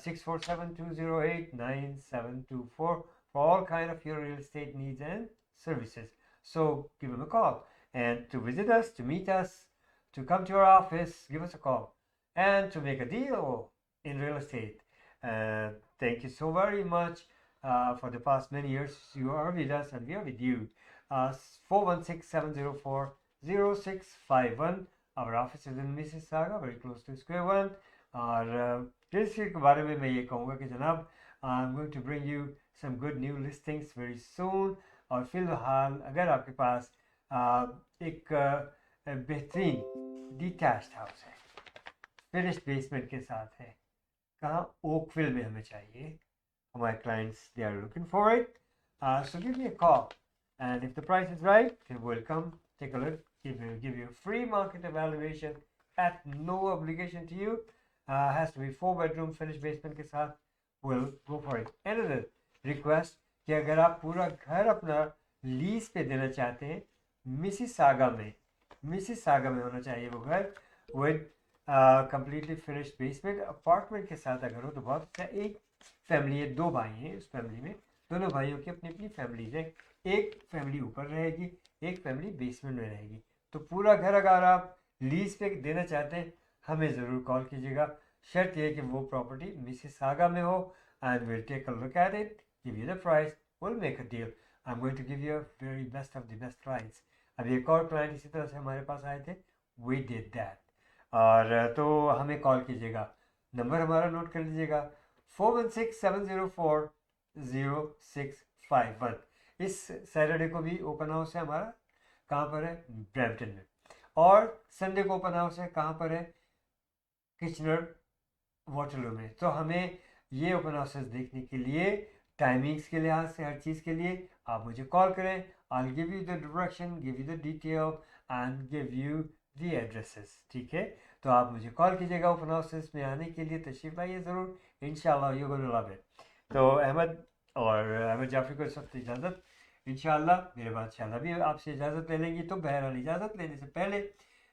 6472089724 for all kind of your real estate needs and services. So give him a call, and to visit us, to meet us, to come to our office, give us a call, and to make a deal in real estate. Thank you so very much for the past many years. You are with us and we are with you. 416-704-0651. Our office is in Mississauga, very close to Square One. और इसके बारे में मैं ये कहूँगा कि जनाब I'm going to bring you some good new listings very soon. और फ़िलहाल अगर आपके पास एक बेहतरीन डिटैच्ड हाउस है, फिनिश्ड बेसमेंट के साथ है, कहाँ ओकविल में हमें चाहिए, हमारे clients they are looking for it. So give me a call, and if the price is right, then we'll come take a look, give you a free market evaluation at no obligation to you. Has to be 4-bedroom finished basement के साथ. We'll go for it. Another request कि अगर आप पूरा घर अपना lease पे देना चाहते हैं, मिसिसागा में होना चाहिए वो घर with completely finished basement apartment के साथ अगर हो तो बहुत अच्छा। एक फैमिली है, 2 भाई हैं, उस फैमिली में दोनों भाइयों की अपनी अपनी फैमिलीज हैं, एक फैमिली ऊपर रहेगी, एक फैमिली बेसमेंट में रहेगी। तो पूरा घर अगर आप लीज पे देना चाहते हैं हमें ज़रूर कॉल कीजिएगा। शर्त यह कि वो प्रॉपर्टी मिसिसागा में हो, and will take a look at it, give you the price, will make a deal. I am going to give you very best of the best price. अभी एक और क्लाइंट इसी तरह से हमारे पास आए थे, वी डिड दैट। और तो हमें कॉल कीजिएगा, नंबर हमारा नोट कर लीजिएगा 416-704-0651। इस सैटरडे को भी ओपन हाउस है हमारा, कहाँ पर है, ब्रैम्पटन में। और संडे को ओपन हाउस है, कहाँ पर है, किचनर वाटरलू में। तो हमें ये ओपन हाउसेस देखने के लिए, टाइमिंग्स के लिहाज से, हर चीज़ के लिए आप मुझे कॉल करें। I give you the direction, give you the detail and give you the addresses, ठीक है। तो आप मुझे कॉल कीजिएगा ओपन हाउसेस में आने के लिए, तशरीफ लाइए ज़रूर, इंशाल्लाह यू गोना लव इट। तो अहमद और अहमद जाफरी को इस वक्त इजाज़त, इंशाल्लाह मेरे बाद शाला भी आपसे इजाज़त ले लेंगी। तो बहरहाल इजाज़त लेने से पहले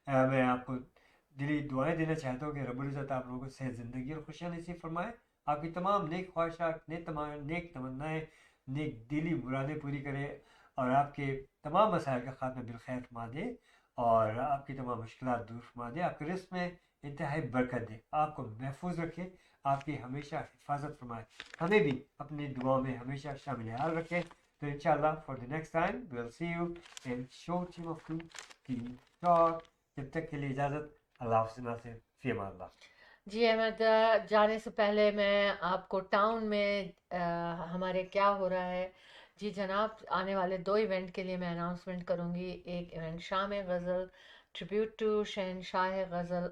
मैं आपको दिली दुआएं देना चाहता हूँ कि रब्बुल इज़्ज़त आप लोगों को सेहत ज़िंदगी और खुशियाँ नसीब फरमाए, आपकी तमाम नेक ख्वाहिशात, नेक तमन्नाएँ, नेक दिली मुरादें पूरी करे, और आपके तमाम मसाइल का खात्मा बिलखैर फरमा दे, और आपकी तमाम मुश्किलात दूर फरमा दे, आपके रिस्क में इंतहाई बरकत दे, आपको महफूज रखे, आपकी हमेशा हिफाजत फरमाए, हमें भी अपनी दुआओं में हमेशा शामिल हाल रखें। तो इंशाल्लाह for the next time we will see you in show team of two की टॉक। जब तक के लिए इजाज़त, अल्लाह हाफ़िज़, से फ़ी अमान। जी अहमद, जाने से पहले मैं आपको टाउन में हमारे क्या हो रहा है, जी जनाब, आने वाले 2 इवेंट के लिए मैं अनाउंसमेंट करूँगी। एक इवेंट शाम गज़ल ट्रिब्यूट टू शहनशाह गज़ल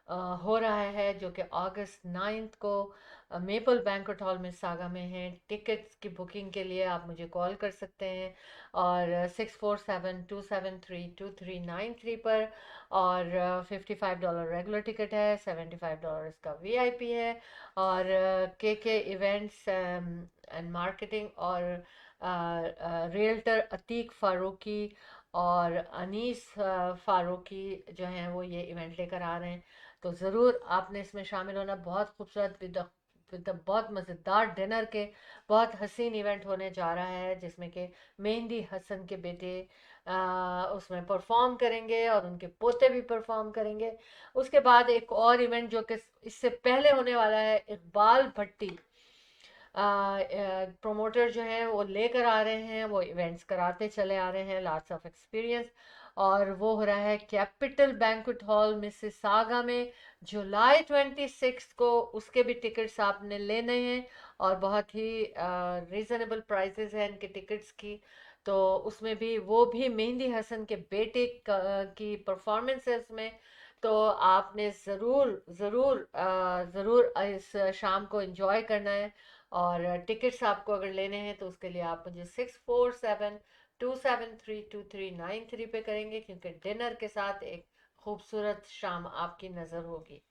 हो रहा है, जो कि अगस्त 9 को मेपल बैंक्वेट हॉल में सागा में है। टिकट्स की बुकिंग के लिए आप मुझे कॉल कर सकते हैं, और 6472732393 पर, और $55 रेगुलर टिकट है, $75 इसका VIP है। और के इवेंट्स एंड मार्केटिंग और रियल्टर अतीक फ़ारूकी और अनीस फ़ारूकी जो हैं वो ये इवेंट लेकर आ रहे हैं। तो ज़रूर आपने इसमें शामिल होना। बहुत खूबसूरत विद बहुत मज़ेदार डिनर के बहुत हसीन इवेंट होने जा रहा है, जिसमें कि मेहंदी हसन के बेटे उसमें परफॉर्म करेंगे और उनके पोते भी परफॉर्म करेंगे। उसके बाद एक और इवेंट जो कि इससे पहले होने वाला है, इकबाल भट्टी प्रोमोटर जो हैं वो लेकर आ रहे हैं, वो इवेंट्स कराते चले आ रहे हैं, लॉट्स ऑफ एक्सपीरियंस। और वो हो रहा है कैपिटल बैंक्वेट हॉल मिसिसागा में जुलाई 26 को। उसके भी टिकट्स आपने लेने हैं, और बहुत ही रीज़नेबल प्राइसेस हैं इनके टिकट्स की। तो उसमें भी वो भी मेहंदी हसन के बेटे की परफॉर्मेंस है उसमें। तो आपने ज़रूर ज़रूर ज़रूर इस शाम को एंजॉय करना है। और टिकट्स आपको अगर लेने हैं तो उसके लिए आप मुझे 6472732393 पे करेंगे, क्योंकि डिनर के साथ एक खूबसूरत शाम आपकी नज़र होगी।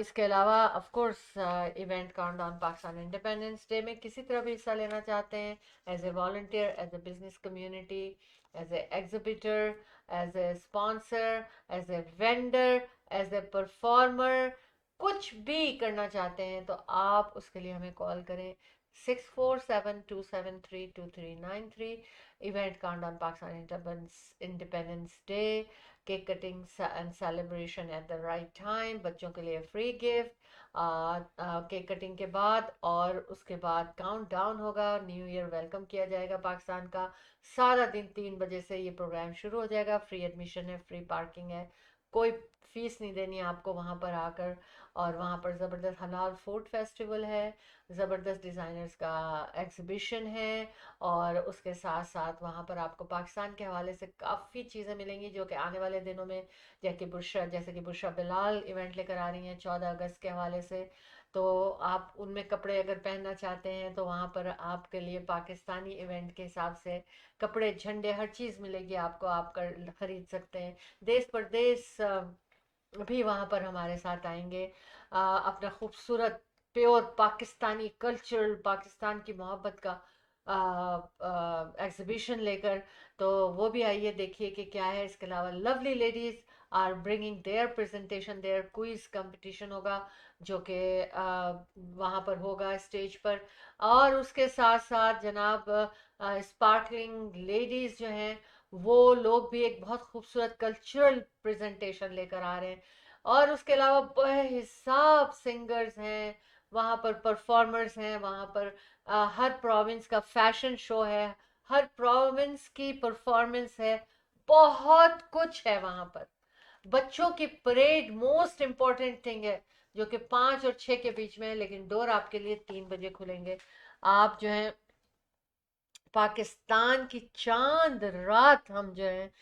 इसके अलावा of course event countdown Pakistan independence day में किसी तरह भी हिस्सा लेना चाहते हैं, as a volunteer, as a business community, as a exhibitor, as a sponsor, as a vendor, as a performer, कुछ भी करना चाहते हैं तो आप उसके लिए हमें कॉल करें 6472732393। Event countdown Pakistan independence day, cake cutting and celebration at the right time, बच्चों के लिए फ्री गिफ्ट केक कटिंग के बाद, और उसके बाद काउंट डाउन होगा, न्यू ईयर वेलकम किया जाएगा पाकिस्तान का। सारा दिन 3 बजे से ये प्रोग्राम शुरू हो जाएगा। फ्री एडमिशन है, फ्री पार्किंग है, कोई फीस नहीं देनी है आपको वहाँ पर आकर। और वहाँ पर ज़बरदस्त हलाल फूड फेस्टिवल है, ज़बरदस्त डिज़ाइनर्स का एग्जीबिशन है, और उसके साथ साथ वहाँ पर आपको पाकिस्तान के हवाले से काफ़ी चीज़ें मिलेंगी जो कि आने वाले दिनों में जैसे कि बुशरा बिलाल इवेंट लेकर आ रही हैं 14 अगस्त के हवाले से। तो आप उनमें कपड़े अगर पहनना चाहते हैं तो वहाँ पर आपके लिए पाकिस्तानी इवेंट के हिसाब से कपड़े, झंडे, हर चीज़ मिलेगी आपको, आप कर खरीद सकते हैं। देश परदेश भी वहाँ पर हमारे साथ आएंगे अपना खूबसूरत प्योर पाकिस्तानी कल्चर, पाकिस्तान की मोहब्बत का एग्जीबिशन लेकर। तो वो भी आइए, देखिए कि क्या है। इसके अलावा lovely ladies are bringing their presentation, their quiz competition होगा जो कि वहाँ पर होगा स्टेज पर। और उसके साथ साथ जनाब स्पार्कलिंग लेडीज जो हैं वो लोग भी एक बहुत खूबसूरत कल्चरल प्रेजेंटेशन लेकर आ रहे हैं। और उसके अलावा बेहिसाब सिंगर्स हैं वहाँ पर, परफॉर्मर्स हैं वहाँ पर। हर प्रोविंस का फैशन शो है, हर प्रोविंस की परफॉर्मेंस है, बहुत कुछ है वहाँ पर। बच्चों की परेड मोस्ट इम्पोर्टेंट थिंग है जो कि 5 और 6 के बीच में है, लेकिन डोर आपके लिए 3 बजे खुलेंगे। आप जो है पाकिस्तान की चांद रात हम जो है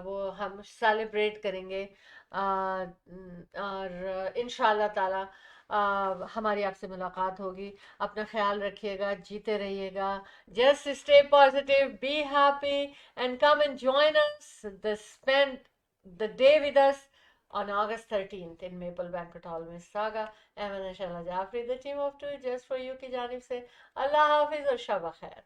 वो हम सेलिब्रेट करेंगे। और इंशाल्लाह ताला हमारी आपसे मुलाकात होगी। अपना ख्याल रखिएगा, जीते रहिएगा। Just stay positive, be happy and come and join us spend the day with us on August 13th in Maple Banquet Hall में सागा Ahmed Shala Jafri the team of two just for you की जानिब से अल्लाह हाफिज और शब खैर।